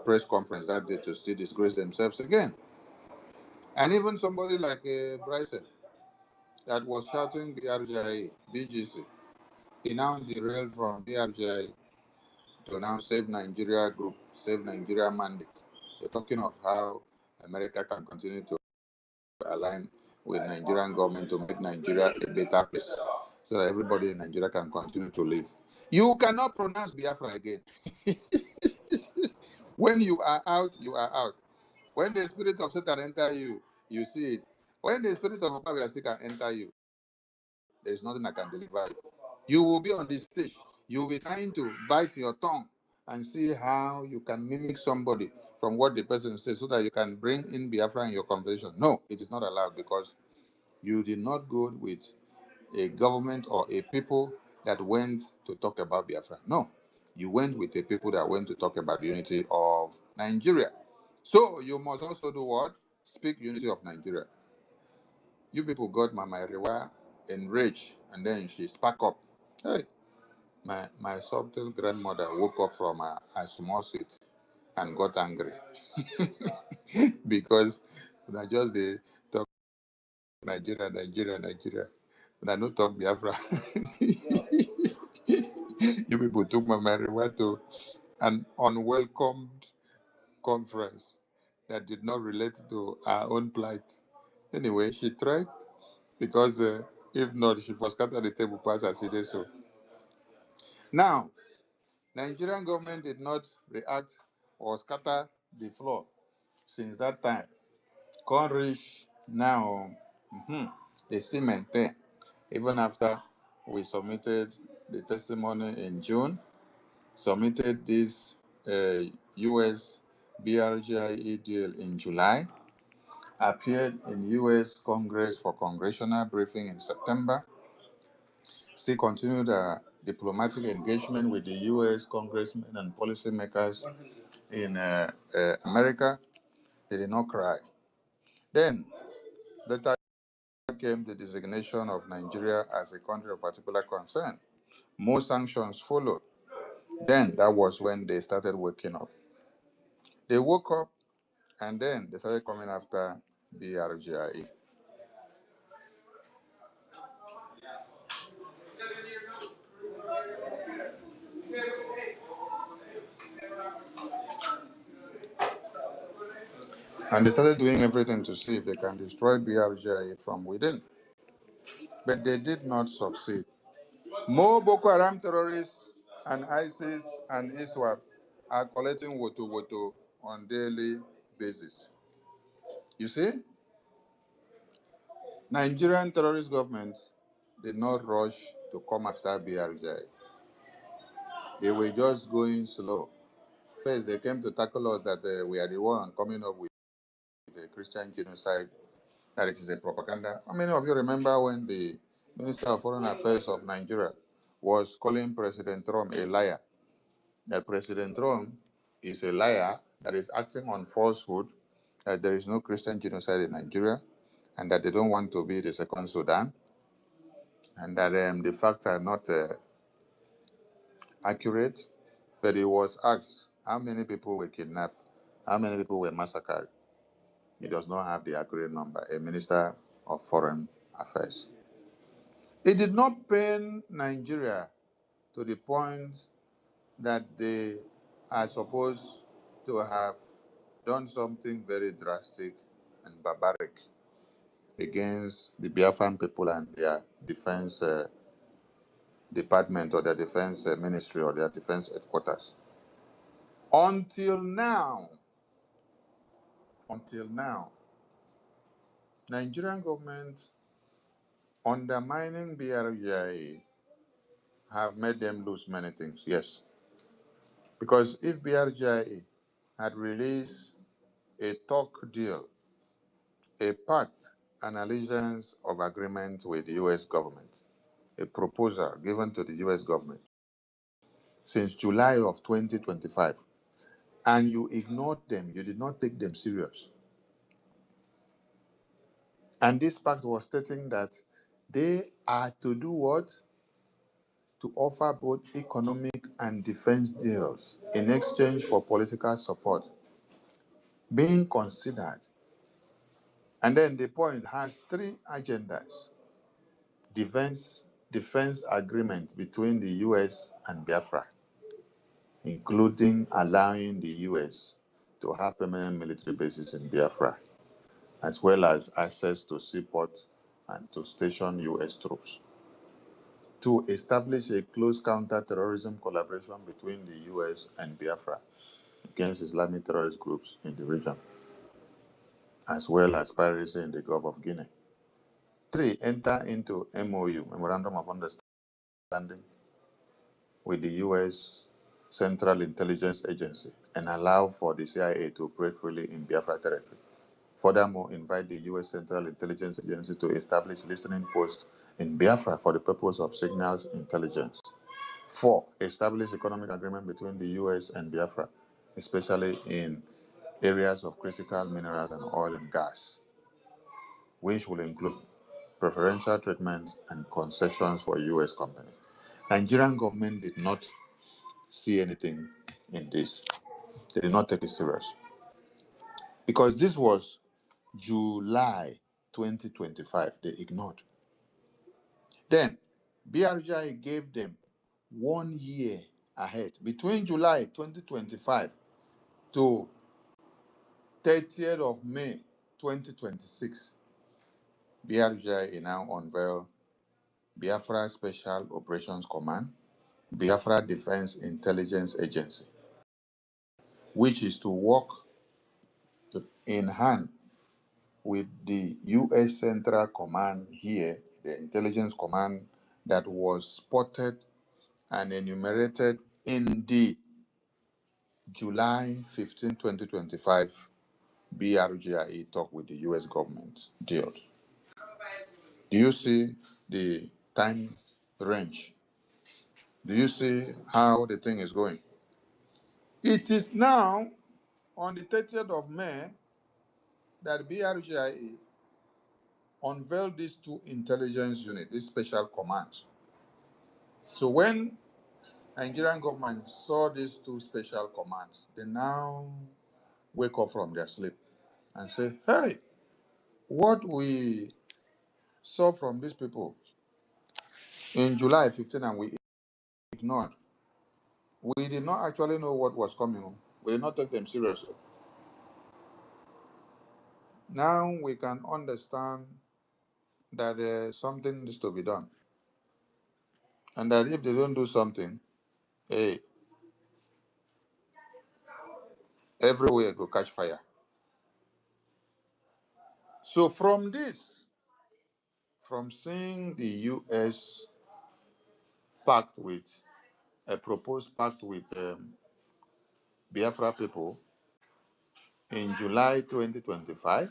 press conference that day to still disgrace themselves again. And even somebody like Bryson that was shouting BRGI, BGC, he now derailed from BRGI to now Save Nigeria group, Save Nigeria mandate. They're talking of how America can continue to align with Nigerian government to make Nigeria a better place so that everybody in Nigeria can continue to live. You cannot pronounce Biafra again. When you are out, you are out. When the spirit of Satan enter you, you see it. When the spirit of Papa can enter you, there is nothing that can deliver you. You will be on the stage. You'll be trying to bite your tongue and see how you can mimic somebody from what the person says so that you can bring in Biafra in your conversation. No, it is not allowed because you did not go with a government or a people that went to talk about Biafra. No, you went with a people that went to talk about the unity of Nigeria. So you must also do what? Speak unity of Nigeria. You people got Mama Erewa enraged and then she spark up. Hey, my subtle grandmother woke up from a small seat and got angry because I just they talk Nigeria, Nigeria, Nigeria. But I don't talk Biafra. You people took my marijuana to an unwelcomed conference that did not relate to our own plight. Anyway, she tried because if not, she was scattered the table pass as it is so. Now, Nigerian government did not react or scatter the floor since that time. Can't reach now. They still maintain, even after we submitted the testimony in June, submitted this US BRGIE deal in July, appeared in US Congress for congressional briefing in September, still continued diplomatic engagement with the US congressmen and policymakers in America. They did not cry. Then, later came the designation of Nigeria as a country of particular concern. More sanctions followed. Then that was when they started waking up. They woke up and then they started coming after the RGIE. And they started doing everything to see if they can destroy BRGIE from within. But they did not succeed. More Boko Haram terrorists and ISIS and ISWAP are collecting woto on daily basis. You see, Nigerian terrorist governments did not rush to come after BRGIE. They were just going slow. First, they came to tackle us that we are the one coming up with the Christian genocide, that it is a propaganda. How many of you remember when the Minister of Foreign Affairs of Nigeria was calling President Trump a liar? That President Trump is a liar that is acting on falsehood, that there is no Christian genocide in Nigeria, and that they don't want to be the second Sudan, and that the facts are not accurate. But he was asked how many people were kidnapped, how many people were massacred. He does not have the accurate number, a Minister of Foreign Affairs. It did not pain Nigeria to the point that they are supposed to have done something very drastic and barbaric against the Biafran people and their defense department or their defense ministry or their defense headquarters. Until now, Nigerian government undermining BRGIA have made them lose many things, yes. Because if BRGIA had released a talk deal, a pact, an allegiance of agreement with the US government, a proposal given to the US government since July of 2025, and you ignored them, you did not take them serious. And this pact was stating that they are to do what? To offer both economic and defense deals in exchange for political support being considered. And then the point has three agendas. Defense agreement between the US and Biafra, including allowing the US to have permanent military bases in Biafra, as well as access to seaports and to station US troops. To establish a close counter-terrorism collaboration between the US and Biafra against Islamic terrorist groups in the region, as well as piracy in the Gulf of Guinea. 3. Enter into MOU, Memorandum of Understanding, with the U.S. Central Intelligence Agency and allow for the CIA to operate freely in Biafra territory. Furthermore, invite the U.S. Central Intelligence Agency to establish listening posts in Biafra for the purpose of signals intelligence. 4. Establish economic agreement between the U.S. and Biafra, especially in areas of critical minerals and oil and gas, which will include preferential treatment and concessions for U.S. companies. Nigerian government did not see anything in this. They did not take it serious. Because this was July 2025, they ignored. Then BRGI gave them 1 year ahead. Between July 2025 to 30th of May 2026, BRGI now unveiled Biafra Special Operations Command, Biafra Defense Intelligence Agency, which is to work in hand with the U.S. Central Command here, the intelligence command that was spotted and enumerated in the July 15, 2025 BRGIE talk with the U.S. government deals. Do you see the time range? Do you see how the thing is going? It is now on the 30th of May that BRGIE unveiled these two intelligence units, these special commands. So when Nigerian government saw these two special commands, they now wake up from their sleep and say, hey, what we saw from these people in July 15 and we ignored, we did not actually know what was coming. We did not take them seriously. Now we can understand that something needs to be done. And that if they don't do something, hey, everywhere go catch fire. So from this, from seeing the U.S. pact with a proposed pact with Biafra people in July 2025,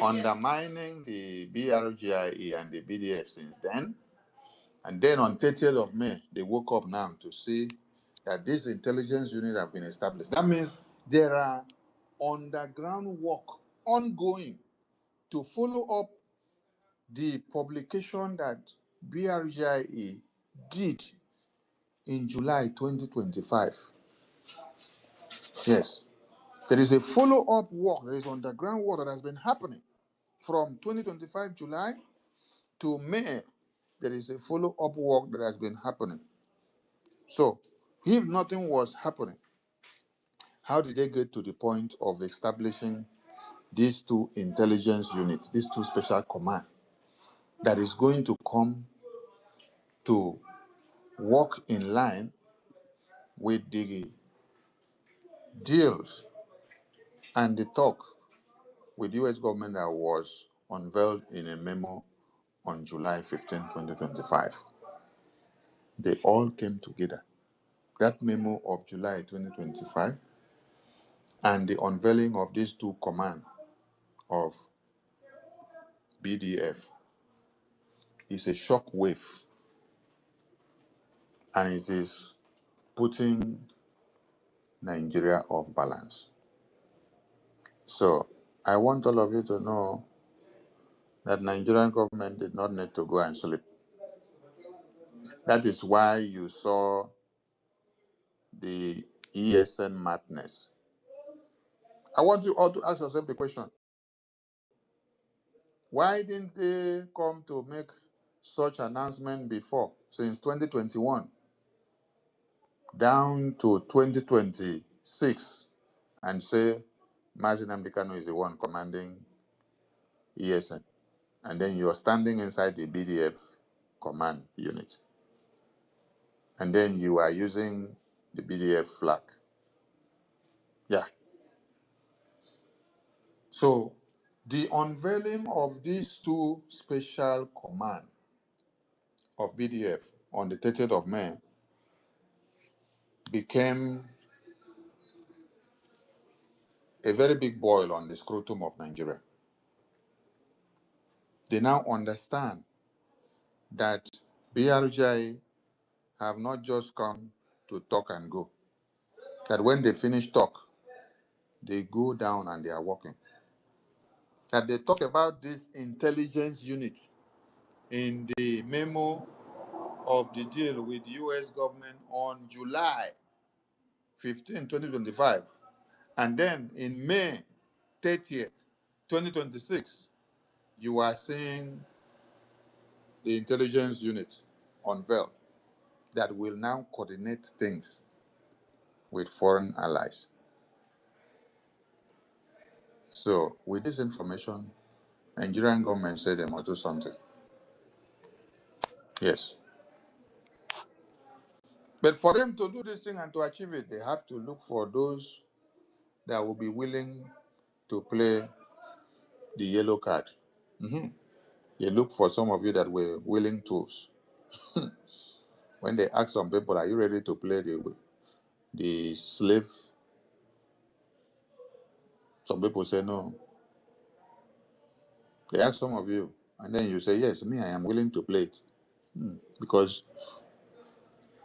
undermining the BRGIE and the BDF since then, and then on 30th of May, they woke up now to see that this intelligence unit have been established. That means there are underground work ongoing to follow up the publication that BRGIE did in July 2025. Yes, there is a follow-up work, there is underground work that has been happening from 2025 July to May. There is a follow-up work that has been happening. So, if nothing was happening, how did they get to the point of establishing these two intelligence units, these two special command that is going to come to work in line with the deals and the talk with the US government that was unveiled in a memo on July 15, 2025? They all came together. That memo of July 2025 and the unveiling of these two commands of BDF is a shock wave, and it is putting Nigeria off balance. So I want all of you to know that Nigerian government did not need to go and sleep. That is why you saw the ESN madness. I want you all to ask yourself the question: why didn't they come to make such announcement before, since 2021 down to 2026, and say Mazi Nnamdi Kanu is the one commanding ESN, and then you're standing inside the BDF command unit, and then you are using the BDF flag? Yeah. So the unveiling of these two special command of BDF on the 30th of May became a very big boil on the scrotum of Nigeria. They now understand that BRJ have not just come to talk and go. That when they finish talk, they go down and they are walking. That they talk about this intelligence unit in the memo of the deal with the US government on July 15, 2025. And then in May 30th, 2026, you are seeing the intelligence unit unveiled that will now coordinate things with foreign allies. So with this information, Nigerian government said they must do something. Yes. But for them to do this thing and to achieve it, they have to look for those that will be willing to play the yellow card. Mhm. They look for some of you that were willing tools. When they ask some people, are you ready to play the slave? Some people say no. They ask some of you, and then you say, yes, me, I am willing to play it. Because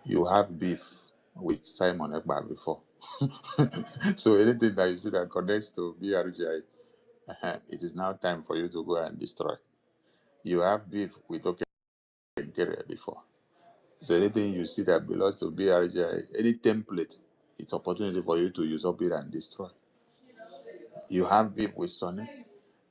you have beef with Simon Ekpa before. So anything that you see that connects to BRGI, it is now time for you to go and destroy. You have beef with Okere before. So anything you see that belongs to BRGI, any template, it's opportunity for you to use up it and destroy. You have beef with Sonny.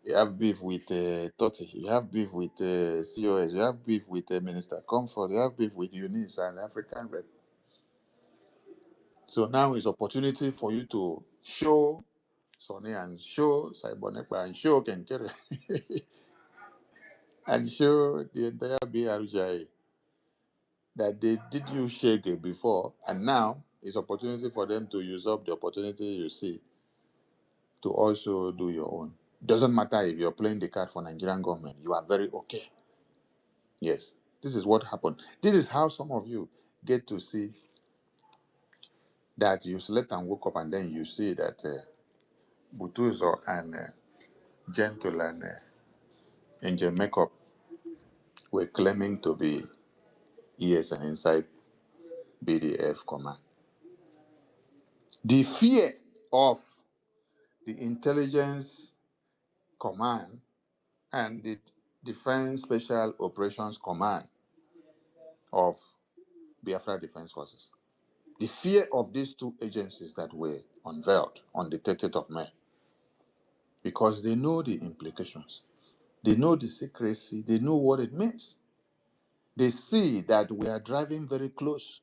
You have beef with Totti. You have beef with COS. You have beef with Minister Comfort. You have beef with Eunice and African Red. So now is opportunity for you to show Sonny and show Simon Ekpa and show Kenkere and show the entire BRGI that they did you shege before, and now is opportunity for them to use up the opportunity you see to also do your own. Doesn't matter if you're playing the card for Nigerian government, you are very okay. Yes, this is what happened. This is how some of you get to see that you slept and woke up, and then you see that Butuzo and Gentle and Angel Makeup were claiming to be ESN inside BDF command. The fear of the intelligence command and the Defense Special Operations Command of Biafra Defense Forces. The fear of these two agencies that were unveiled on the 30th of May, because they know the implications, they know the secrecy, they know what it means. They see that we are driving very close,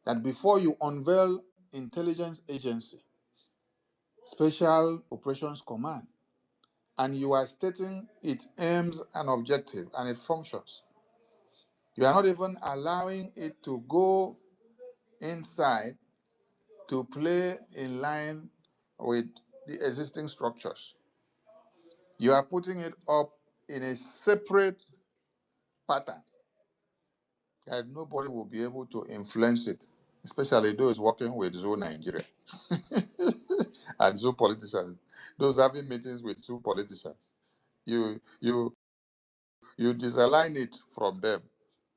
that before you unveil intelligence agency, Special Operations Command, and you are stating its aims and objective and its functions, you are not even allowing it to go inside to play in line with the existing structures. You are putting it up in a separate pattern that nobody will be able to influence it, especially those working with Zoo Nigeria and Zoo politicians, those having meetings with Zoo politicians. You you you disalign it from them.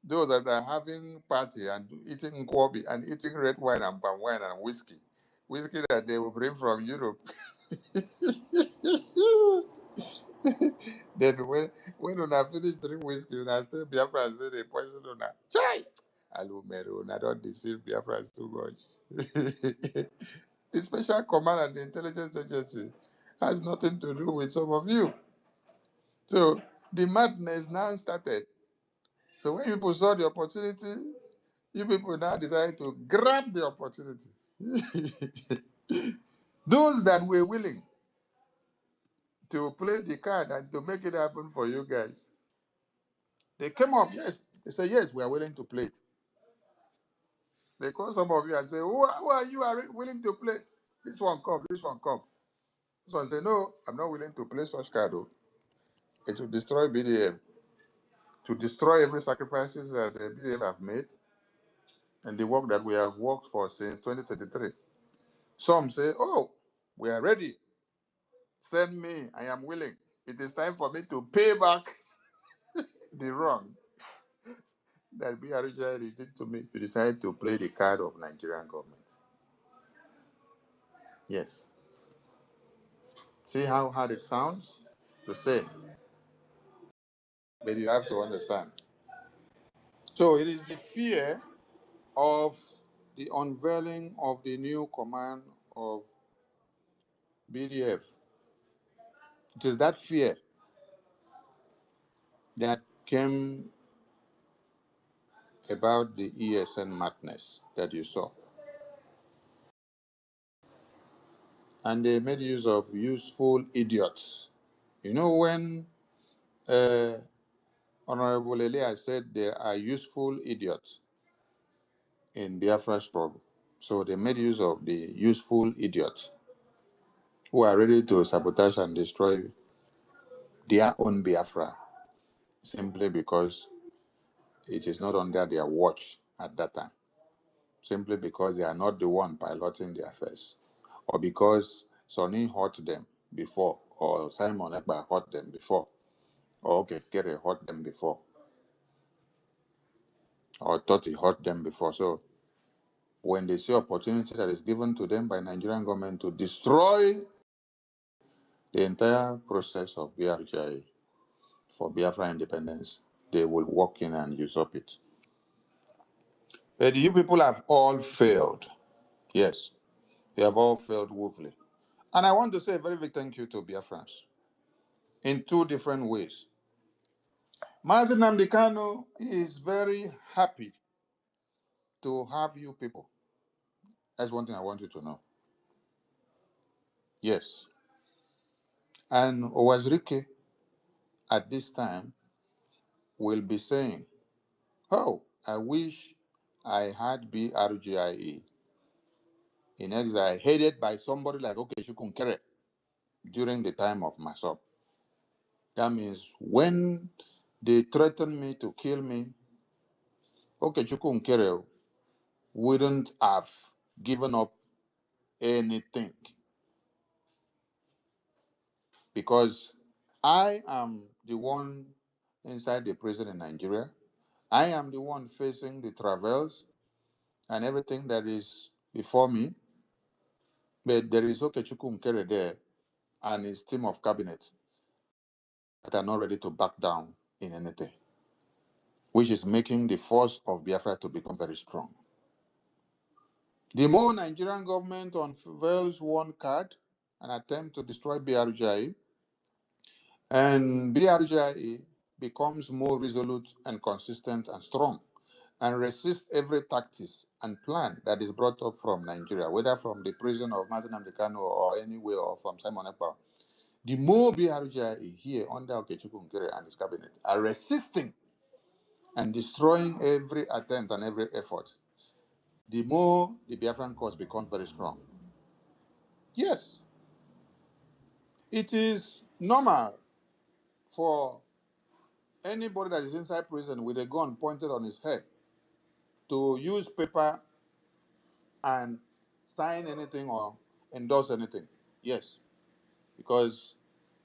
Those that are having party and eating kwabi and eating red wine and palm wine and whiskey that they will bring from Europe. Then when una finish drink whiskey, una tell Biafra say they poison una. Chai! Alumero, una don't deceive Biafra too much. The special command and the intelligence agency has nothing to do with some of you. So the madness now started. So when people saw the opportunity, you people now decided to grab the opportunity. Those that were willing to play the card and to make it happen for you guys, they came up, yes. They said, yes, we are willing to play it. They call some of you and say, who are you are willing to play? This one come, this one come. This one say, no, I'm not willing to play such card. Oh. It will destroy BDM. To destroy every sacrifices that the BDM have made. and the work that we have worked for since 2023. Some say, oh, we are ready. Send me. I am willing. It is time for me to pay back the wrong that BRJ did to me. You decide to play the card of Nigerian government. Yes. See how hard it sounds to say, but you have to understand. So it is the fear of the unveiling of the new command of BDF. It is that fear that came about the ESN madness that you saw. And they made use of useful idiots. You know, when Honorable Elia said there are useful idiots in Biafra struggle. So they made use of the useful idiots who are ready to sabotage and destroy their own Biafra simply because it is not under their watch at that time, simply because they are not the one piloting the affairs, or because Sonny hurt them before, or Simon Ekpa hurt them before, or okay, Kere hurt them before, or thought he hurt them before. So when they see opportunity that is given to them by Nigerian government to destroy the entire process of BRGI for Biafra independence, they will walk in and usurp it. But you people have all failed. Yes, you have all failed woefully. And I want to say a very big thank you to Biafrans in two different ways. Mazi Nnamdi Kanu is very happy to have you people. That's one thing I want you to know. Yes. And Owazrike at this time will be saying, oh, I wish I had BRGIE in exile, headed by somebody like Okechukwu Kere during the time of Masop. That means when they threatened me to kill me, Okechukwu Kere wouldn't have given up anything, because I am the one inside the prison in Nigeria. I am the one facing the travails and everything that is before me. But there is Okechukwu Nkere there and his team of cabinet that are not ready to back down in anything, which is making the force of Biafra to become very strong. The more Nigerian government unveils one card, an attempt to destroy BRGI, and BRGI becomes more resolute and consistent and strong, and resists every tactics and plan that is brought up from Nigeria, whether from the prison of Mazi Nnamdi Kanu or anywhere, or from Simon Ekpa. The more BRGI here under Okechukwu Nkere and his cabinet are resisting and destroying every attempt and every effort, the more the Biafran cause becomes very strong. Yes, it is normal for anybody that is inside prison with a gun pointed on his head to use paper and sign anything or endorse anything. Yes, because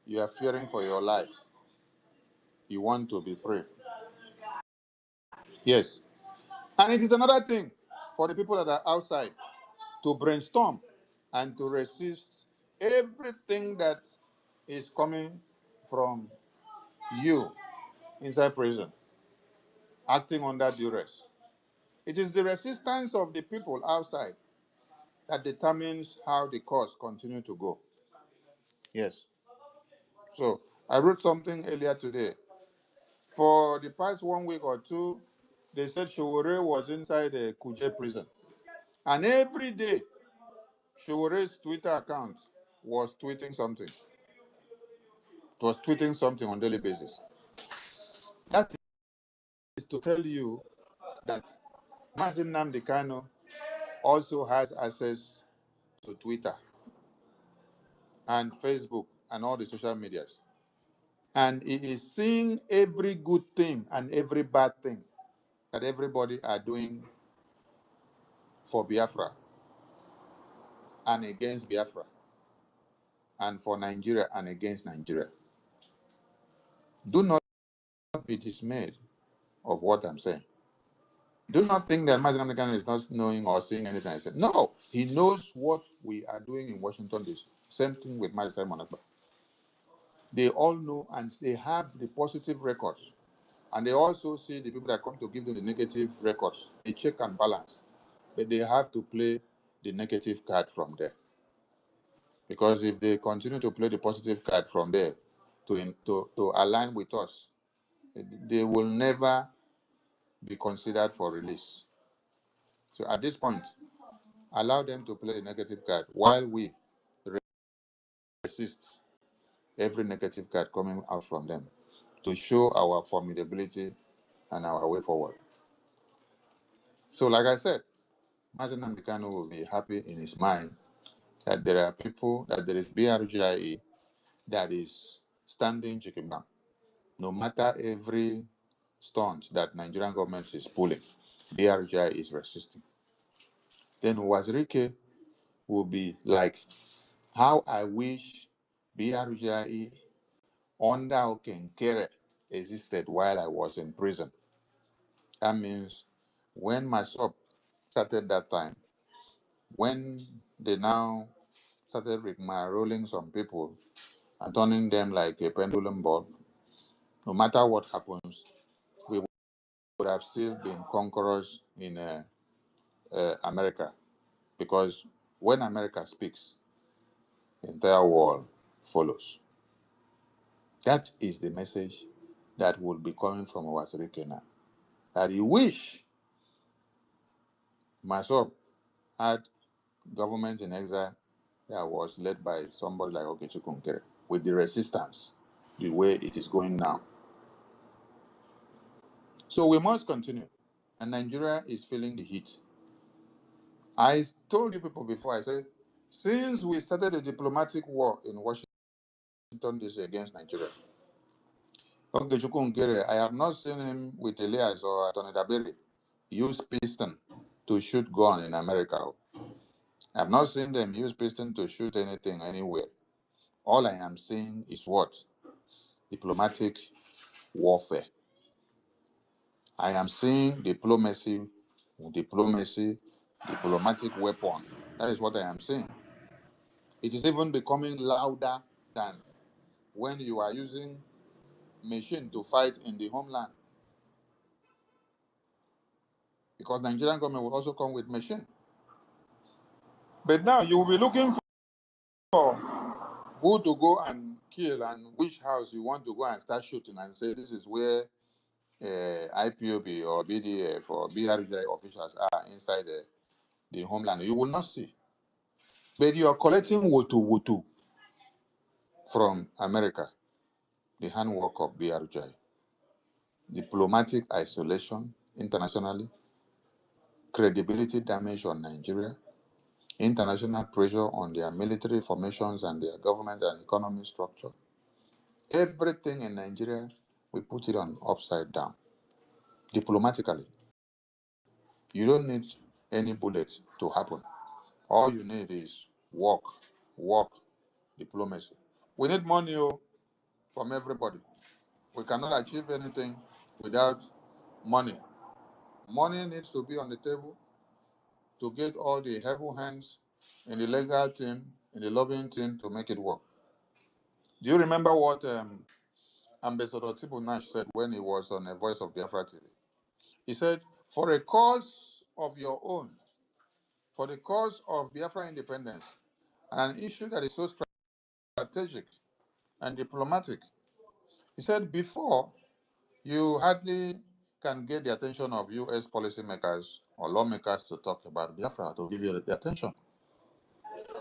you are fearing for your life. You want to be free. Yes. And it is another thing for the people that are outside to brainstorm and to resist everything that is coming from you inside prison, acting under duress. It is the resistance of the people outside that determines how the cause continue to go. Yes. So I wrote something earlier today. For the past 1 week or two, they said Showore was inside a Kuje prison. And every day, Showore's Twitter account was tweeting something. It was tweeting something on a daily basis. That is to tell you that Mazi Nnamdi Kanu also has access to Twitter and Facebook and all the social medias. And he is seeing every good thing and every bad thing that everybody are doing for Biafra and against Biafra, and for Nigeria and against Nigeria. Do not be dismayed of what I'm saying. Do not think that Mazi Nnamdi Kanu is not knowing or seeing anything I said. No, he knows what we are doing in Washington, D.C. Same thing with Mazi Simon Ekpa. They all know and they have the positive records. And they also see the people that come to give them the negative records. They check and balance. But they have to play the negative card from there. Because if they continue to play the positive card from there to align with us, they will never be considered for release. So at this point, allow them to play the negative card while we resist every negative card coming out from them to show our formidability and our way forward. So like I said, Mazi Nnamdi Kanu will be happy in his mind that there are people, that there is BRGIE that is standing Jikimba. No matter every stunt that Nigerian government is pulling, BRGIE is resisting. Then Wazirike will be like, how I wish BRGIE under Okenkere existed while I was in prison. That means when my sub started that time, when they now started rolling some people and turning them like a pendulum ball, no matter what happens, we would have still been conquerors in America. Because when America speaks, the entire world follows. That is the message that will be coming from our Sirike now. That he wish myself had government in exile that was led by somebody like Okechukwu Nkere with the resistance the way it is going now. So we must continue. And Nigeria is feeling the heat. I told you people before, I said, since we started a diplomatic war in Washington, D.C. against Nigeria, Okechukwu Nkere, I have not seen him with Elias or Attorney Dabiri use piston to shoot gun in America. I have not seen them use piston to shoot anything anywhere. All I am seeing is what? Diplomatic warfare. I am seeing diplomatic weapon. That is what I am seeing. It is even becoming louder than when you are using machine to fight in the homeland. Because the Nigerian government will also come with machine. But now you will be looking for who to go and kill and which house you want to go and start shooting and say this is where IPOB or BDF or BRJ officials are inside the homeland. You will not see. But you are collecting woto from America, the handwork of BRJ. Diplomatic isolation internationally, credibility damage on Nigeria, international pressure on their military formations and their government and economy structure. Everything in Nigeria, we put it on upside down. Diplomatically, you don't need any bullets to happen. All you need is work, diplomacy. We need money from everybody. We cannot achieve anything without money. Money needs to be on the table to get all the able hands in the legal team, in the lobbying team to make it work. Do you remember what Ambassador Tibu Nash said when he was on a Voice of Biafra TV? He said, for a cause of your own, for the cause of Biafra independence, and an issue that is so strategic and diplomatic, he said, before, you hardly can get the attention of U.S. policymakers or lawmakers to talk about Biafra, to give you the attention.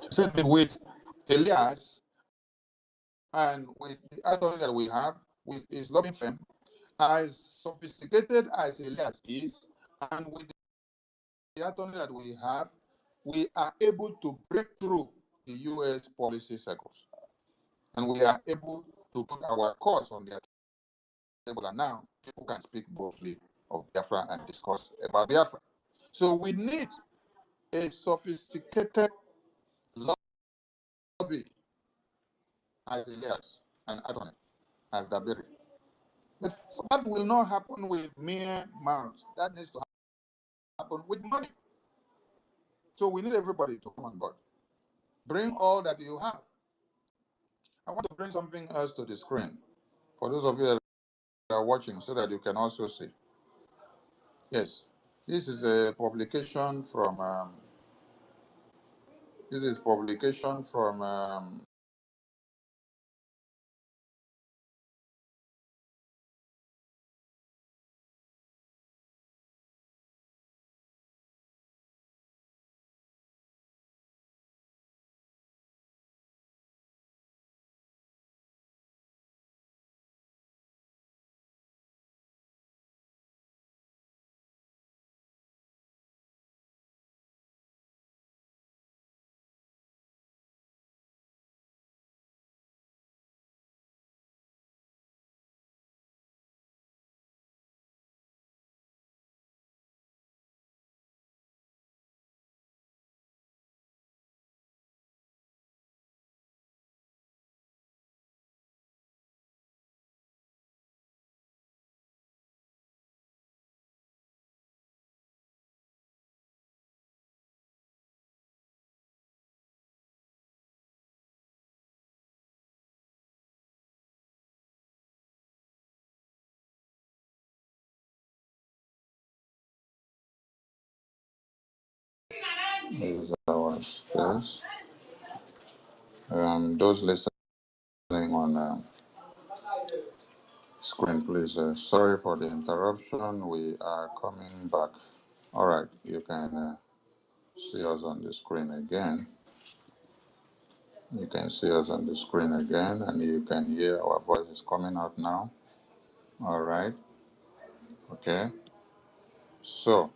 He said, but with Elias and with the authority that we have, with his lobbying firm, as sophisticated as Elias is, and with the authority that we have, we are able to break through the U.S. policy circles. And we are able to put our cause on their table. And now people can speak boldly of Biafra and discuss about Biafra. So we need a sophisticated lobby as Elias and attorney as Dabiri. But that will not happen with mere mouths. That needs to happen with money. So we need everybody to come on board. Bring all that you have. I want to bring something else to the screen for those of you that are watching so that you can also see. Yes, this is a publication from is our space. Those listening on screen, please. Sorry for the interruption. We are coming back. All right, you can see us on the screen again. You can see us on the screen again, and you can hear our voices coming out now. All right. Okay. So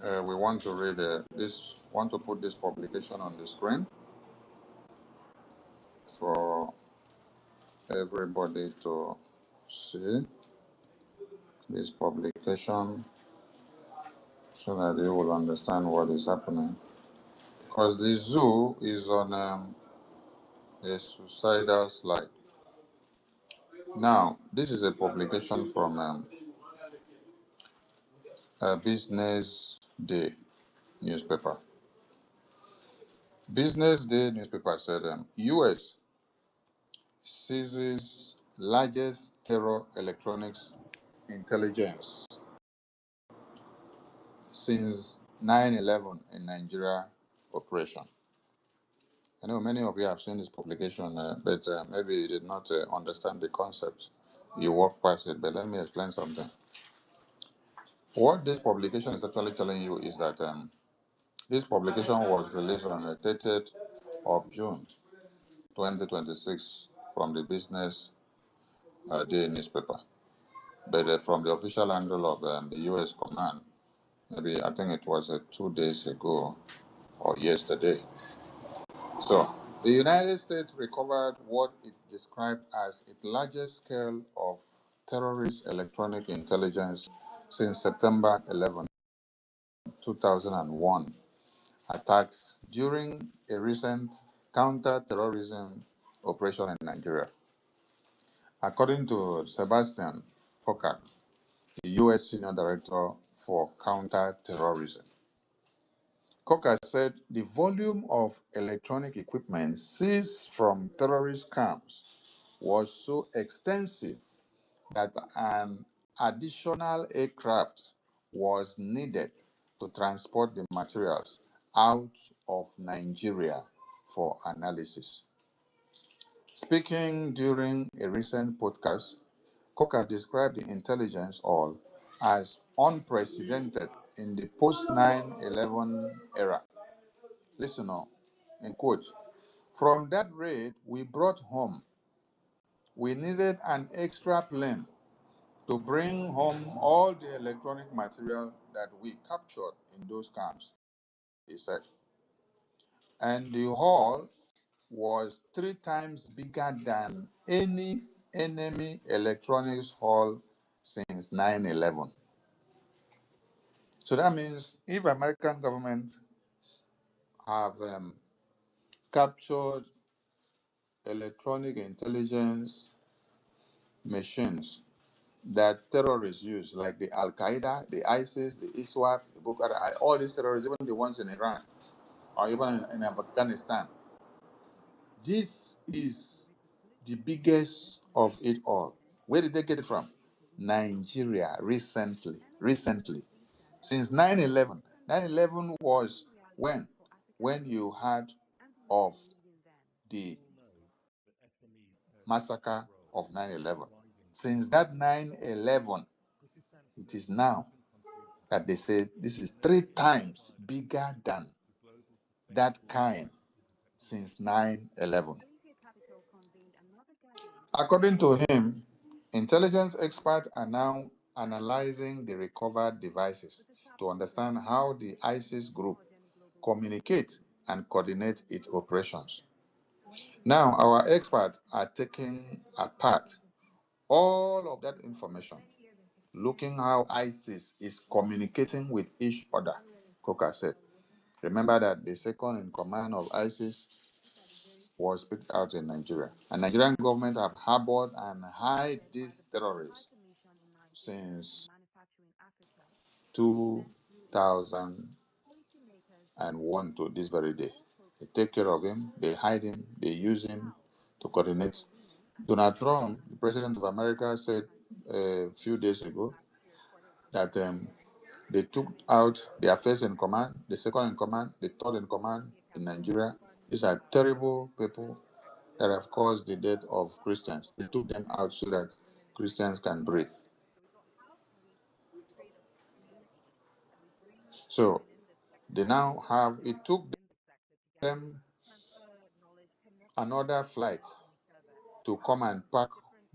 we want to read this. Want to put this publication on the screen for everybody to see this publication so that you will understand what is happening. Because the zoo is on a suicidal slide. Now, this is a publication from a Business Day newspaper. Business Day newspaper said U.S. seizes largest terror electronics intelligence since 9/11 in Nigeria operation. I know many of you have seen this publication, but maybe you did not understand the concept. You walk past it, but let me explain something. What this publication is actually telling you is that this publication was released on the 30th of June 2026 from the Business Day newspaper, but from the official handle of the U.S. command, maybe I think it was 2 days ago or yesterday. So, the United States recovered what it described as its largest scale of terrorist electronic intelligence since September 11, 2001 attacks during a recent counter-terrorism operation in Nigeria. According to Sebastian Pockard, the U.S. Senior Director for Counter-Terrorism, Coker said the volume of electronic equipment seized from terrorist camps was so extensive that an additional aircraft was needed to transport the materials out of Nigeria for analysis. Speaking during a recent podcast, Coker described the intelligence all as unprecedented in the post 9/11 era. Listen now, in quote, from that raid we brought home, we needed an extra plane to bring home all the electronic material that we captured in those camps, he said. And the haul was 3 times bigger than any enemy electronics haul since 9/11. So that means if American government have captured electronic intelligence machines that terrorists use, like the Al Qaeda, the ISIS, the ISWAP, the Boko Haram, all these terrorists, even the ones in Iran or even in Afghanistan. This is the biggest of it all. Where did they get it from? Nigeria recently. Recently. Since 9/11. 9/11 was when? When you heard of the massacre of 9/11. Since that 9/11, it is now that they say this is 3 times bigger than that kind since 9/11. According to him, intelligence experts are now analyzing the recovered devices to understand how the ISIS group communicate and coordinate its operations. Now, our experts are taking apart all of that information, looking how ISIS is communicating with each other, Coker said. Remember that the second in command of ISIS was picked out in Nigeria. And Nigerian government have harbored and hide these terrorists since 2001 to this very day. They take care of him, they hide him, they use him to coordinate. Donald Trump, the president of America, said a few days ago that they took out their first in command, the second in command, the third in command in Nigeria. These are terrible people that have caused the death of Christians. They took them out so that Christians can breathe. So they now have, it took them another flight to come and pack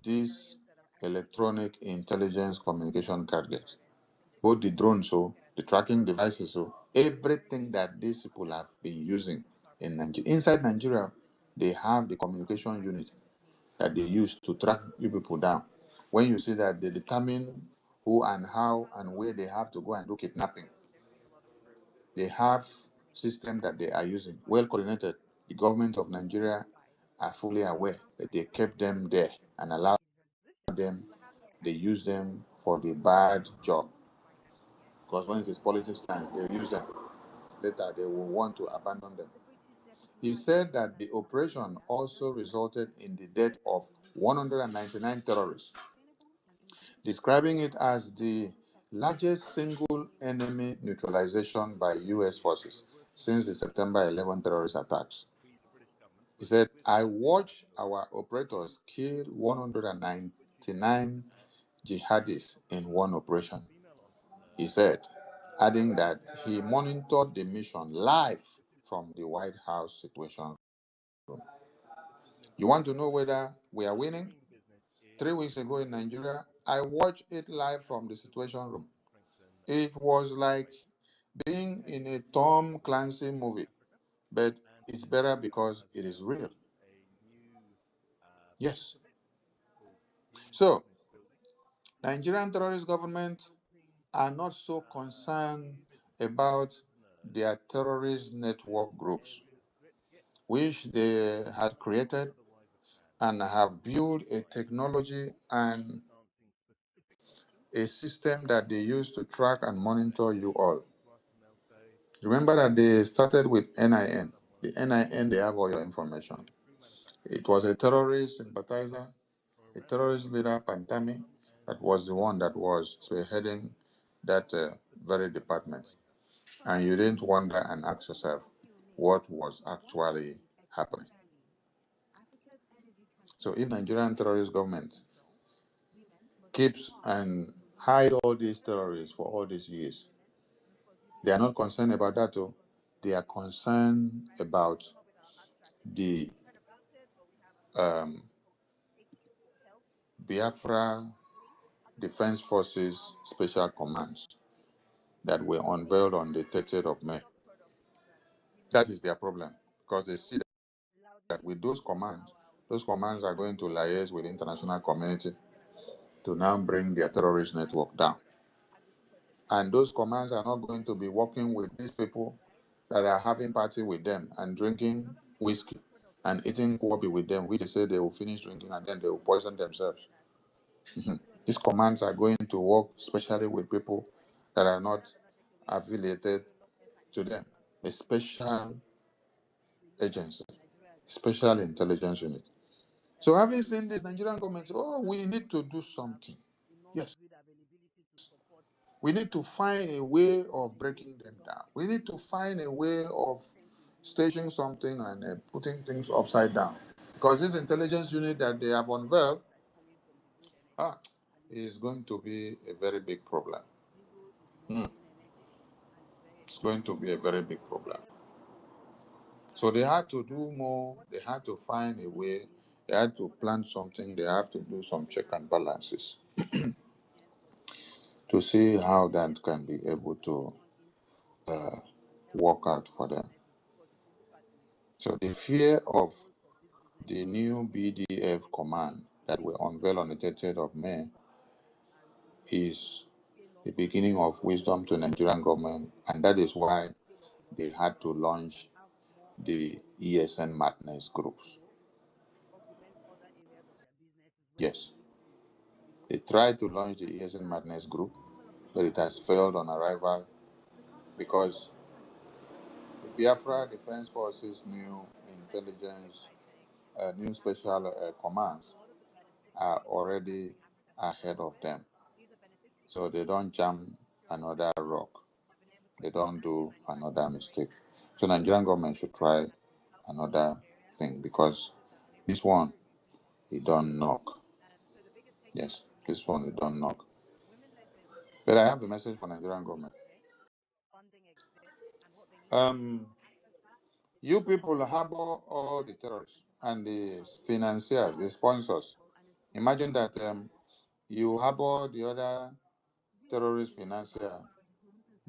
these electronic intelligence communication targets. Both the drones, so the tracking devices, so everything that these people have been using in Nigeria. Inside Nigeria, they have the communication unit that they use to track you people down. When you see that they determine who and how and where they have to go and do kidnapping, they have system that they are using, well coordinated. The government of Nigeria are fully aware that they kept them there and allowed them, they use them for the bad job. Because when it is politics time, they use them. Later, they will want to abandon them. He said that the operation also resulted in the death of 199 terrorists, describing it as the largest single enemy neutralization by U.S. forces since the September 11 terrorist attacks. He said, I watched our operators kill 199 jihadis in one operation. He said, adding that he monitored the mission live from the White House situation room. You want to know whether we are winning? 3 weeks ago in Nigeria, I watched it live from the situation room. It was like being in a Tom Clancy movie, but it's better because it is real. Yes. So, Nigerian terrorist government are not so concerned about their terrorist network groups, which they had created and have built a technology and a system that they use to track and monitor you all. Remember that they started with NIN. The NIN, they have all your information. It was a terrorist sympathizer, a terrorist leader, Pantami, that was the one that was spearheading that very department. And you didn't wonder and ask yourself what was actually happening. So if Nigerian terrorist government keeps and hide all these terrorists for all these years, they are not concerned about that. Too. They are concerned about the um, Biafra Defense Forces Special Commands that were unveiled on the 30th of May. That is their problem because they see that with those commands are going to liaise with the international community to now bring their terrorist network down. And those commands are not going to be working with these people that are having party with them and drinking whiskey and eating kwabi with them, which they say they will finish drinking and then they will poison themselves. These commands are going to work especially with people that are not affiliated to them. A special agency, special intelligence unit. So having seen this, Nigerian government say, oh, we need to do something. Yes. We need to find a way of breaking them down. We need to find a way of staging something and putting things upside down. Because this intelligence unit that they have unveiled is going to be a very big problem. It's going to be a very big problem. So they had to do more. They had to find a way. They had to plan something. They have to do some check and balances to see how that can be able to work out for them. So the fear of the new BDF command that will unveil on the 30th of May is the beginning of wisdom to Nigerian government, and that is why they had to launch the ESN madness groups. Yes, they tried to launch the ESN madness group, but it has failed on arrival because the Biafra Defense Forces new intelligence, new special commands are already ahead of them. So they don't jam another rock. They don't do another mistake. So Nigerian government should try another thing because this one, it don't knock. Yes, this one, it don't knock. But I have a message for Nigerian government. You people harbor all the terrorists and the financiers, the sponsors. Imagine that you harbor the other terrorist financier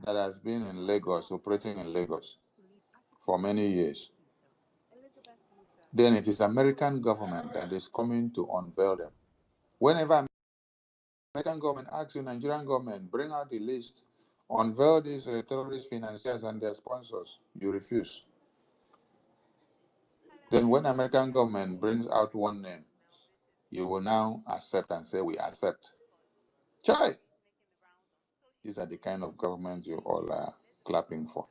that has been in Lagos, operating in Lagos for many years. Then it is American government that is coming to unveil them. Whenever American government asks you, Nigerian government, bring out the list, unveil these terrorist financiers and their sponsors, you refuse. Then when American government brings out one name, you will now accept and say, we accept. Chai! These are the kind of government you all are clapping for.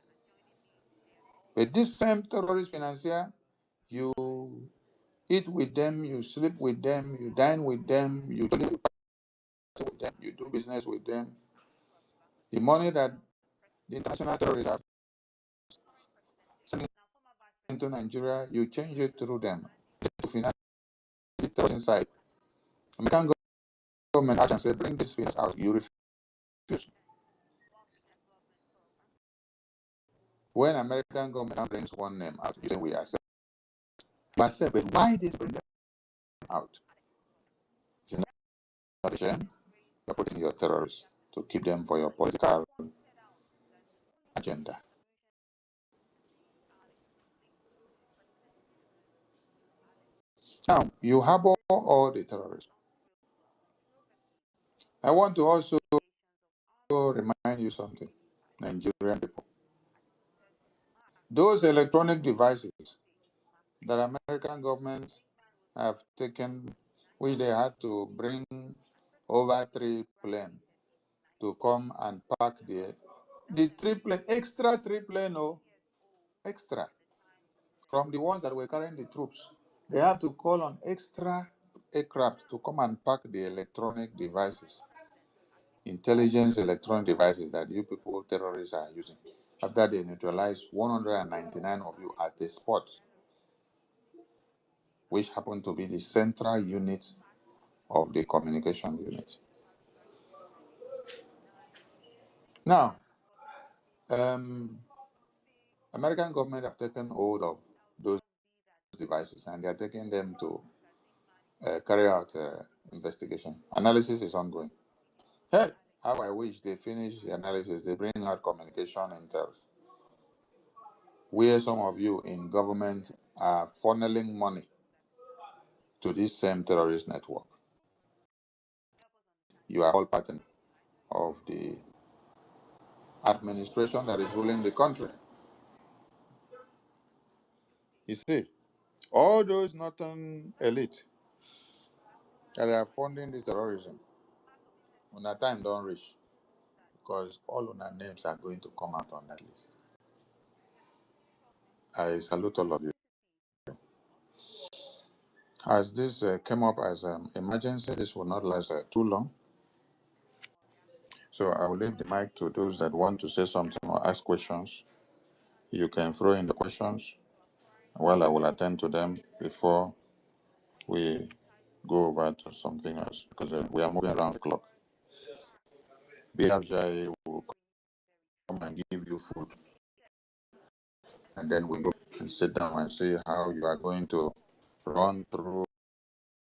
But this same terrorist financier, you eat with them, you sleep with them, you dine with them, you party with them, you do business with them. The money that the international terrorists are sending into Nigeria, you change it through them to finance the terrorist inside. American government action say, bring this finance out. You refuse. When American government brings one name out, you say we accept. You accept, but why did they bring them out? It's not a shame. You're putting your terrorists to keep them for your political agenda. Now, you harbor all the terrorists. I want to also remind you something, Nigerian people. Those electronic devices that American government have taken, which they had to bring over 3 planes to come and pack the 3 plane, extra 3 plane, extra, from the ones that were carrying the troops. They have to call on extra aircraft to come and pack the electronic devices, intelligence electronic devices that you people, terrorists, are using. After they neutralized 199 of you at the spot, which happened to be the central unit of the communication unit. Now, American government have taken hold of those devices and they are taking them to carry out investigation. Analysis is ongoing. Hey, how I wish they finish the analysis, they bring out communication intels, where some of you in government are funneling money to this same terrorist network. You are all part of the administration that is ruling the country. You see, all those northern elite that are funding this terrorism, when that time don't reach, because all of their names are going to come out on that list. I salute all of you. As this came up as an emergency, this will not last too long. So I will leave the mic to those that want to say something or ask questions. You can throw in the questions while I will attend to them before we go over to something else, because we are moving around the clock. BFJ will come and give you food, and then we go and sit down and see how you are going to run through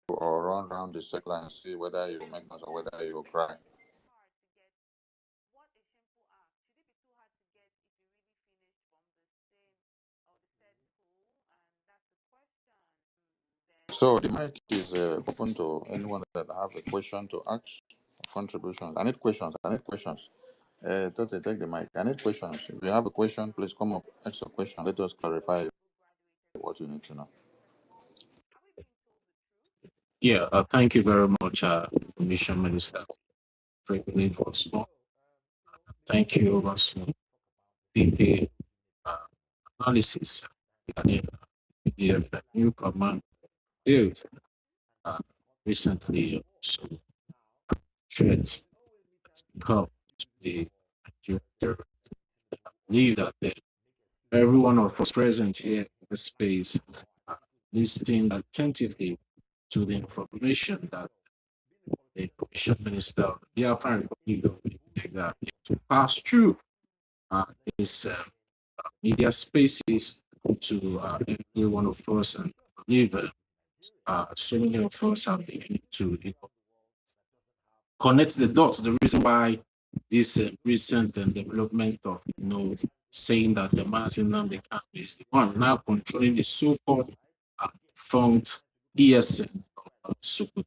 or run around the circle and see whether you make noise or whether you will cry. So the mic is open to anyone that have a question to ask, contributions. I need questions. I need questions. Tote, take the mic. I need questions. If you have a question, please come up, ask your question. Let us clarify what you need to know. Yeah, thank you very much, Commission Minister. Privilege was more. Thank you also the uh, analysis regarding the new command built uh, recently also threat come to the Nigerian terror. I believe that every one of us present here in the space listening attentively to the information that the Commission Minister of the Biafran Republic to pass through this media spaces to every one of us, and I believe so many of us have been able to connect the dots. The reason why this recent development of saying that the Mazin Nnamdi Kanu is the one now controlling the so-called defunct ESN of Sokoto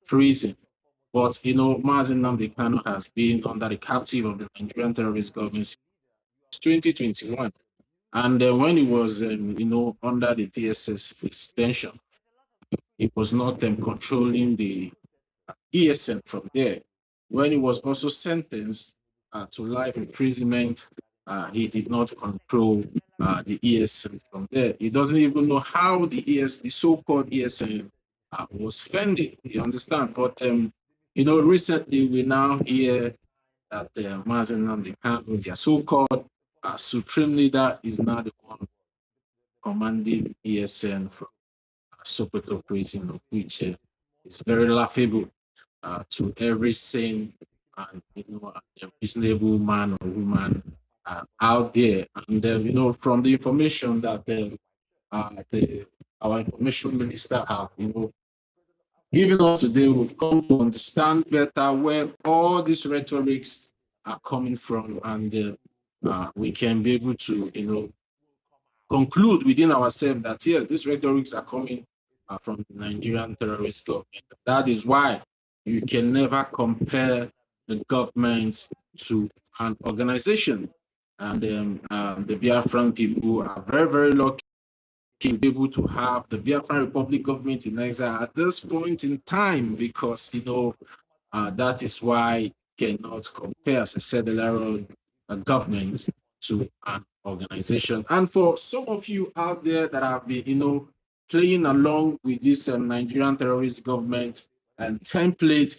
prison. But Mazin Nnamdi Kanu has been under the captive of the Nigerian terrorist government since 2021. And when he was, under the TSS extension, he was not controlling the ESN from there. When he was also sentenced to life imprisonment, he did not control the ESN from there. He doesn't even know how the so-called ESN was funded. You understand? But recently we now hear that Mazen Nnamdi Kanu, their so-called supreme leader, is now the one commanding ESN from Sokoto prison, of which is very laughable to every sane and a reasonable man or woman out there. And from the information that our information minister have given us today, we've come to understand better where all these rhetorics are coming from, and we can be able to conclude within ourselves that yes, these rhetorics are coming from the Nigerian terrorist government. That is why you can never compare the government to an organization. And the Biafran people are very, very lucky to be able to have the Biafran Republic government in exile at this point in time, because that is why you cannot compare, as I said earlier, a government to an organization. And for some of you out there that have been, playing along with this Nigerian terrorist government and template,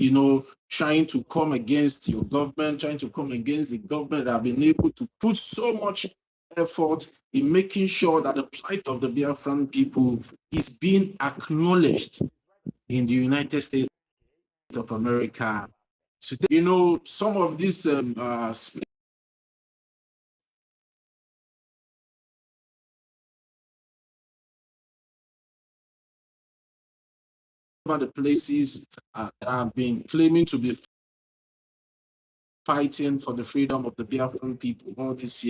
trying to come against your government, trying to come against the government that have been able to put so much effort in making sure that the plight of the Biafran people is being acknowledged in the United States of America. Today, some of these the places that have been claiming to be fighting for the freedom of the Biafran people all these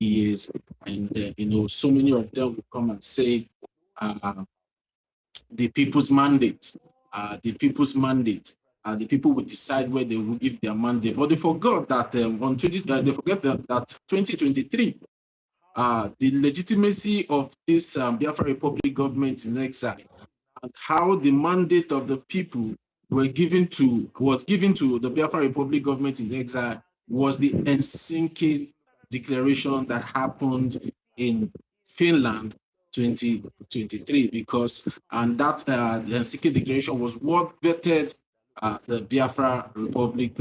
years, and so many of them will come and say the people's mandate, the people will decide where they will give their mandate. But they forgot that they forget that 2023, the legitimacy of this Biafra Republic government in exile and how the mandate of the people was given to the Biafra Republic government in exile was the Helsinki declaration that happened in Finland 2023, and that the Helsinki declaration was what vetted the Biafra Republic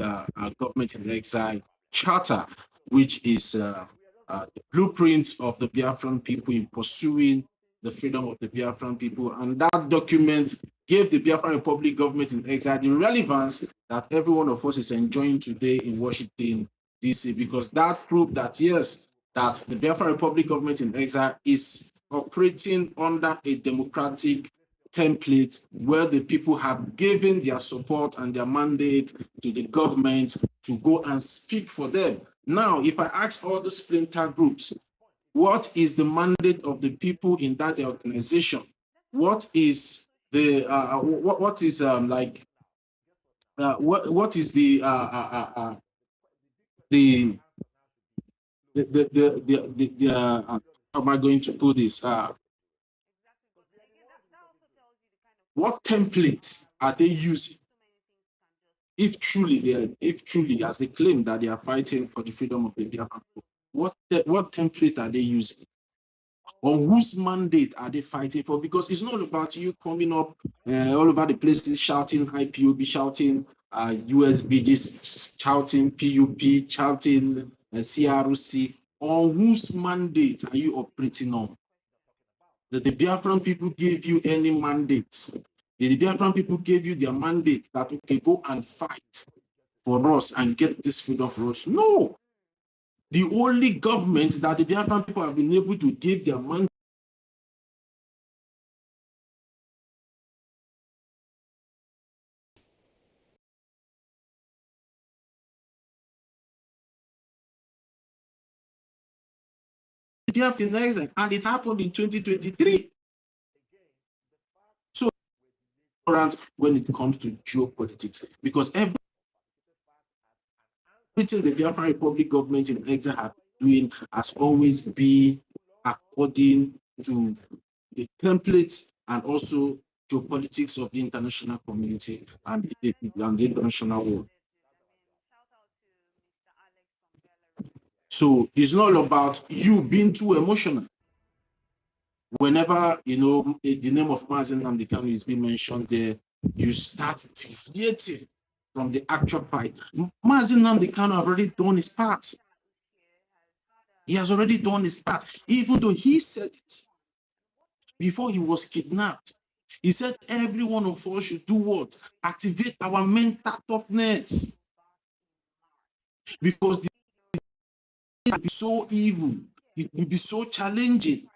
government in exile charter, which is the blueprint of the Biafran people in pursuing the freedom of the Biafran people. And that document gave the Biafran Republic government in exile the relevance that every one of us is enjoying today in Washington, D.C., because that proved that, yes, that the Biafran Republic government in exile is operating under a democratic template where the people have given their support and their mandate to the government to go and speak for them. Now, if I ask all the splinter groups, what is the mandate of the people in that organization? What is the what is what is the how am I going to put this? What template are they using? If truly, as they claim that they are fighting for the freedom of the Biafran people, what template are they using? Or whose mandate are they fighting for? Because it's not about you coming up all over the places shouting IPOB, shouting USBG, shouting PUP, shouting CRC. On whose mandate are you operating on? Did the Biafran people give you any mandate? Did the Biafran people give you their mandate that, okay, go and fight for us and get this freedom for us? No. The only government that the Biafran people have been able to give their mandate and it happened in 2023. So when it comes to geopolitics, because everything the Biafran Republic government in exile have been doing has always been according to the templates and also geopolitics of the international community and the international world. So it's not about you being too emotional. Whenever, the name of Mazi Nnamdi Kanu is being mentioned there, you start deviating from the actual fight. Mazi Nnamdi Kanu have already done his part. He has already done his part, even though he said it before he was kidnapped. He said every one of us should do what? Activate our mental toughness. Because the will be so evil, it will be so challenging.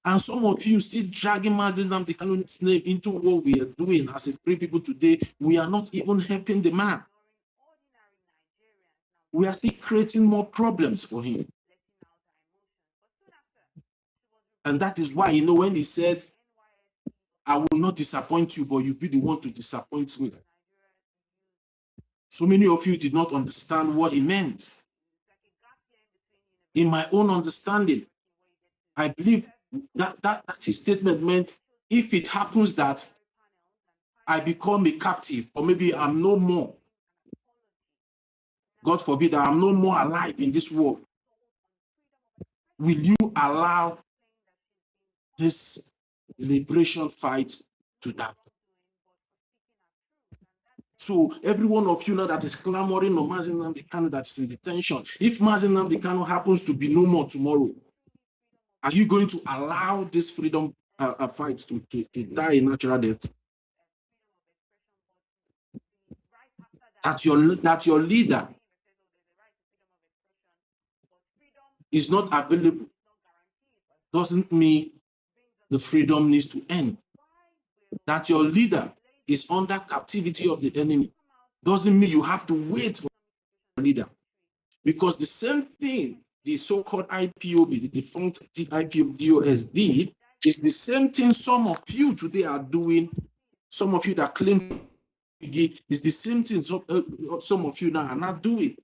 And some of you still dragging Mazi Nnamdi Kanu's name into what we are doing as a free people today. We are not even helping the man. We are still creating more problems for him. And that is why, when he said, I will not disappoint you, but you'll be the one to disappoint me. So many of you did not understand what he meant. In my own understanding, I believe that his statement meant, if it happens that I become a captive, or maybe I'm no more, God forbid that I'm no more alive in this world, will you allow this liberation fight to die? So every one of you now that is clamoring on Mazi Nnamdi Kanu that is in detention, if Mazi Nnamdi Kanu happens to be no more tomorrow, are you going to allow this freedom fight to die a natural death? That your leader is not available doesn't mean the freedom needs to end. That your leader is under captivity of the enemy doesn't mean you have to wait for the leader. Because the same thing the so-called IPOB, the defunct IPOB DOS did, is the same thing some of you today are doing some of you that claim it's the same thing some of you now are not doing.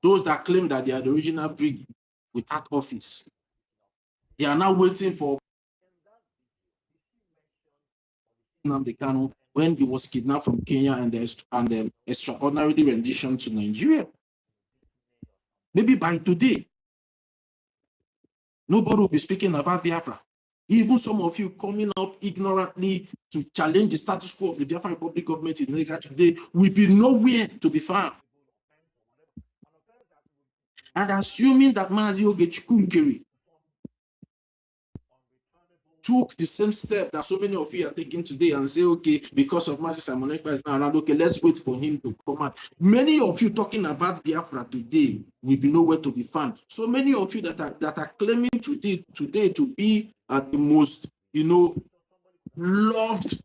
Those that claim that they are the original brig without office, they are now waiting for Nnamdi Kanu when he was kidnapped from Kenya and the extraordinary rendition to Nigeria. Maybe by today, nobody will be speaking about Biafra. Even some of you coming out ignorantly to challenge the status quo of the Biafra Republic government in Nigeria today will be nowhere to be found. And assuming that Mazi Ogechikunkiri took the same step that so many of you are taking today and say, okay, because of Mazi Simon Ekpa is now around, okay, let's wait for him to come out. Many of you talking about Biafra today will be nowhere to be found. So many of you that are claiming today to be the most, loved.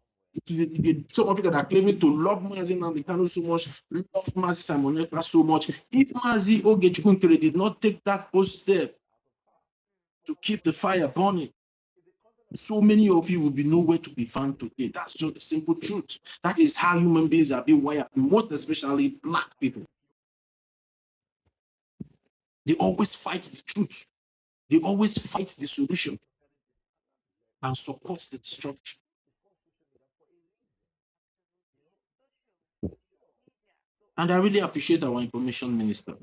Some of you that are claiming to love Mazi Nnamdi Kanu so much, love Mazi Simon Ekpa so much. If Mazi Ogechikunkiri did not take that bold step to keep the fire burning, so many of you will be nowhere to be found today. That's just the simple truth. That is how human beings are being wired, most especially black people. They always fight the truth. They always fight the solution and support the destruction. And I really appreciate our information minister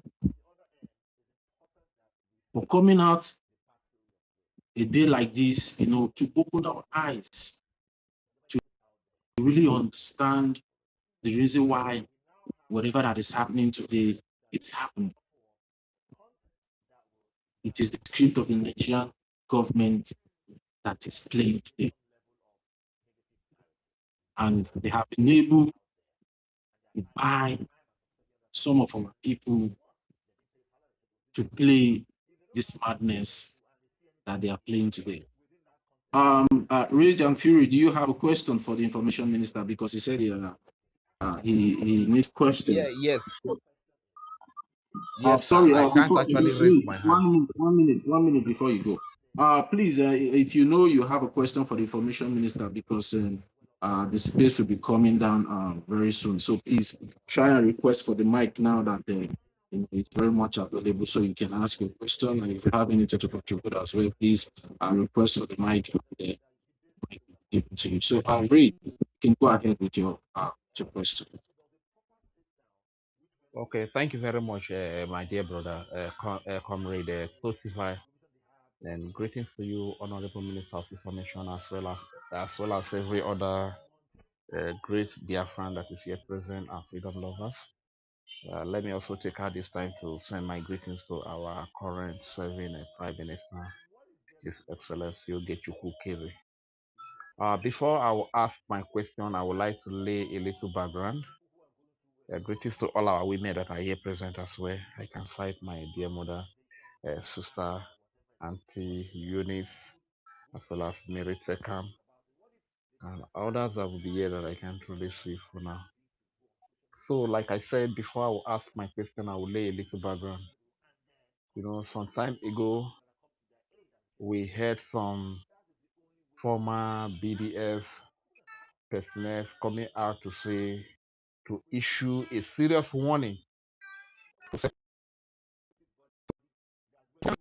for coming out a day like this, to open our eyes to really understand the reason why whatever that is happening today, it's happening. It is the script of the Nigerian government that is playing today. And they have been able to buy some of our people to play this madness that they are playing today. Rage and Fury, do you have a question for the information minister? Because he said he needs question. Yeah, yes. Sorry, I can't actually raise my hand. 1 minute before you go. Please, if you have a question for the information minister, because the space will be coming down very soon. So please try and request for the mic now that it's very much available, so you can ask your question. And if you have anything to contribute as well, please request for the mic. Given to you. So Reed, you can go ahead with your question. Okay, thank you very much, my dear brother, comrade Tosify, and greetings to you, Honorable Minister of Information, as well as every other great Biafran that is here present, our freedom lovers. Let me also take out this time to send my greetings to our current serving Prime Minister, His Excellency Ogechukwu Kere. Before I will ask my question, I would like to lay a little background. Greetings to all our women that are here present as well. I can cite my dear mother, sister, Auntie Eunice, as well as Mary Tekam, and others that will be here that I can't really see for now. So, like I said, before I will ask my question, I will lay a little background. Some time ago, we heard some former BDF personnel coming out to issue a serious warning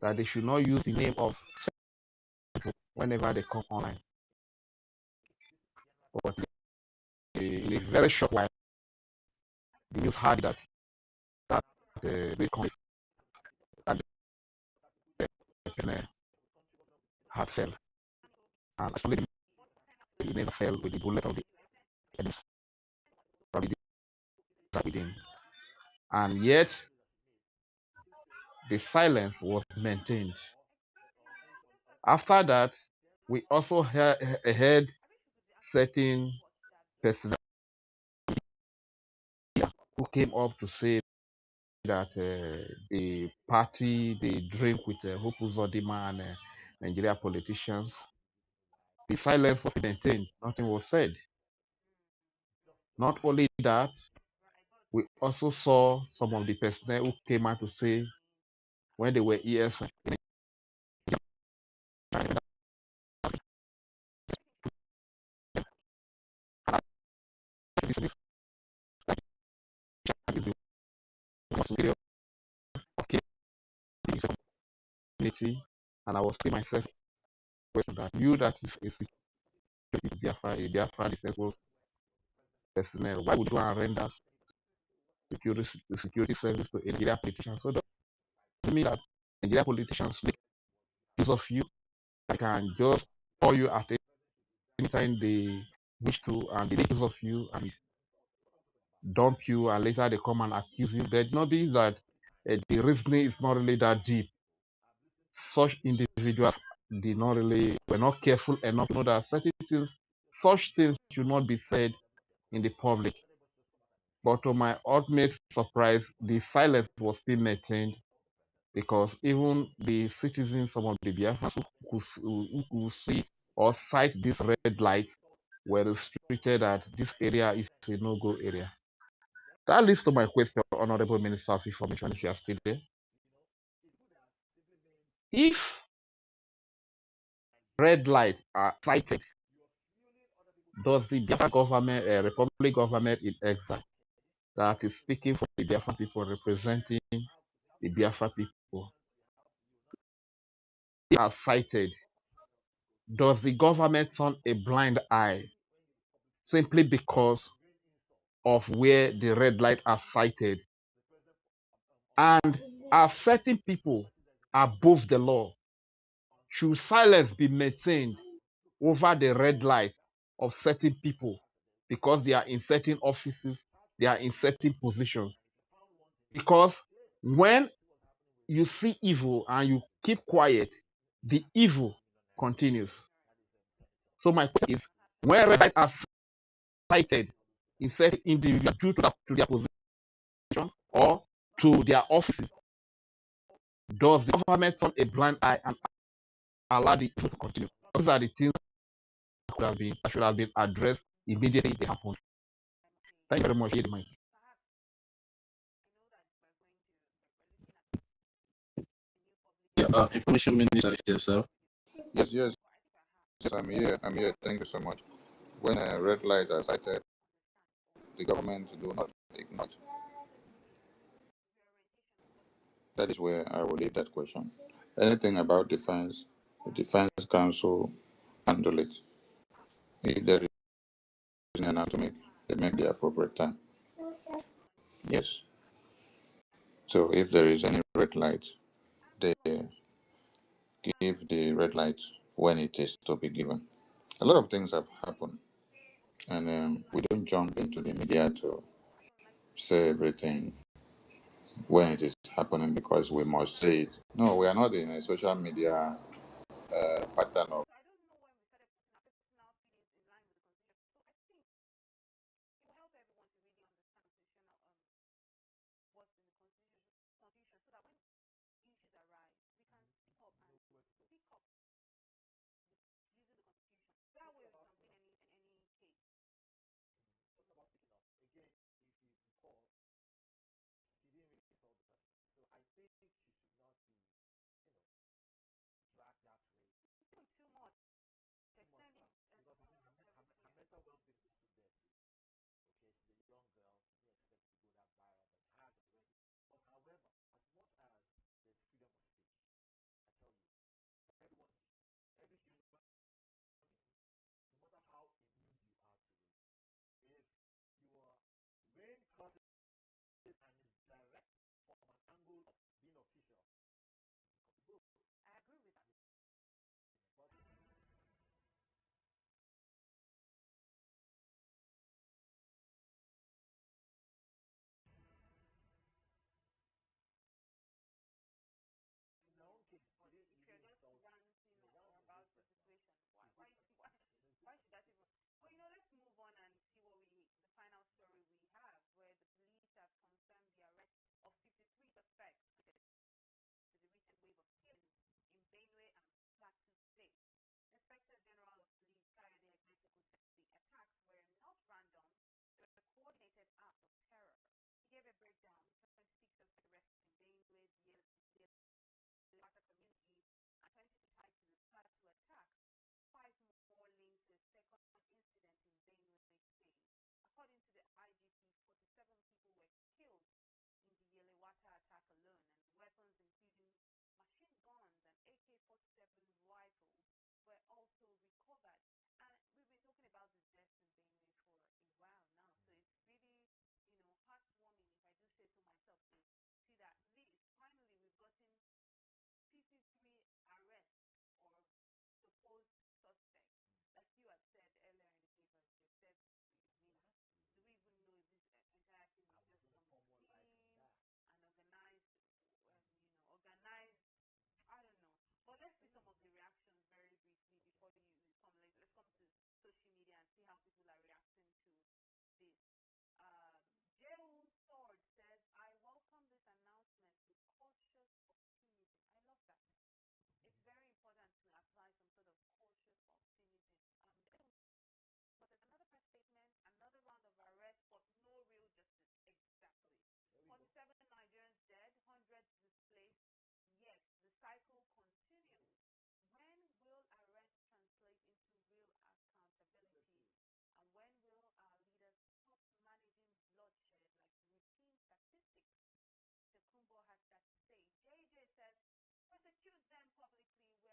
that they should not use the name of whenever they come online. But in a very short while, the news heard that great conflict that the had fell, and actually the name fell with the bullet of the enemies probably within, and yet the silence was maintained. After that, we also heard certain personnel who came up to say that the party they drink with Hopu Zodima and Nigeria politicians, the silence was maintained. Nothing was said. Not only that, we also saw some of the personnel who came out to say when they were ES community, and I was saying myself that you that is a security Biafra defense force personnel, why would you render security service to a Nigeria politician? So that mean that Nigeria politicians make use of you. They can just call you at any time they wish to, and they make use of you and dump you, and later they come and accuse you. There's nothing that the reasoning is not really that deep. Such individuals did not really were not careful enough to know that such things should not be said in the public. But to my ultimate surprise, the silence was still maintained because even the citizens, some of the Biafrans who could see or sight this red light were restricted that this area is a no-go area. That leads to my question, Honorable Minister of Information, if you are still there. If red lights are sighted, does the Biafra government, Republic government in exile, that is speaking for the Biafra people, representing the Biafra people, are cited, does the government turn a blind eye simply because of where the red light are sighted? And are certain people above the law? Should silence be maintained over the red light of certain people because they are in certain offices, they are in certain positions? Because when you see evil and you keep quiet, the evil continues. So my question is, when red lights are cited in certain individuals due to their position or to their offices, does the government turn a blind eye and allow the evil to continue? Those are the things that should have been addressed immediately they happened. Thank you very much. Yeah, Information Minister yourself. Yes, yes, yes, I'm here. I'm here. Thank you so much. When a red light are sighted, the government do not ignore it. That is where I will leave that question. Anything about defense, the defense council handle it. If there is an announcement to make, they make the appropriate time. Yes. So if there is any red light, they give the red light when it is to be given. A lot of things have happened, and we don't jump into the media to say everything when it is happening because we must say it. No, we are not in a social media pattern of attack alone, and weapons including machine guns and AK-47 rifles were also recovered. And we've been talking about this death in Benue for a while now, so it's really, heartwarming, if I do say so myself, to see that finally we've gotten 53 arrests or supposed suspects. Like you had said earlier in the paper, they said, do we even know if this entire thing is just some scheme and organized, I don't know. But let's see some of the reactions very briefly before you come. Let's come to social media and see how people are reacting to this. Jehu Sword says, I welcome this announcement with cautious optimism. I love that. It's very important to apply some sort of cautious optimism. But there's another press statement, another round of arrests, but no real justice. Exactly. 47 Nigerians dead, hundreds displaced. Yes, the cycle continues. When will arrest translate into real accountability? And when will our leaders stop managing bloodshed like routine statistics? Kumbo has that to say. JJ says, prosecute them publicly where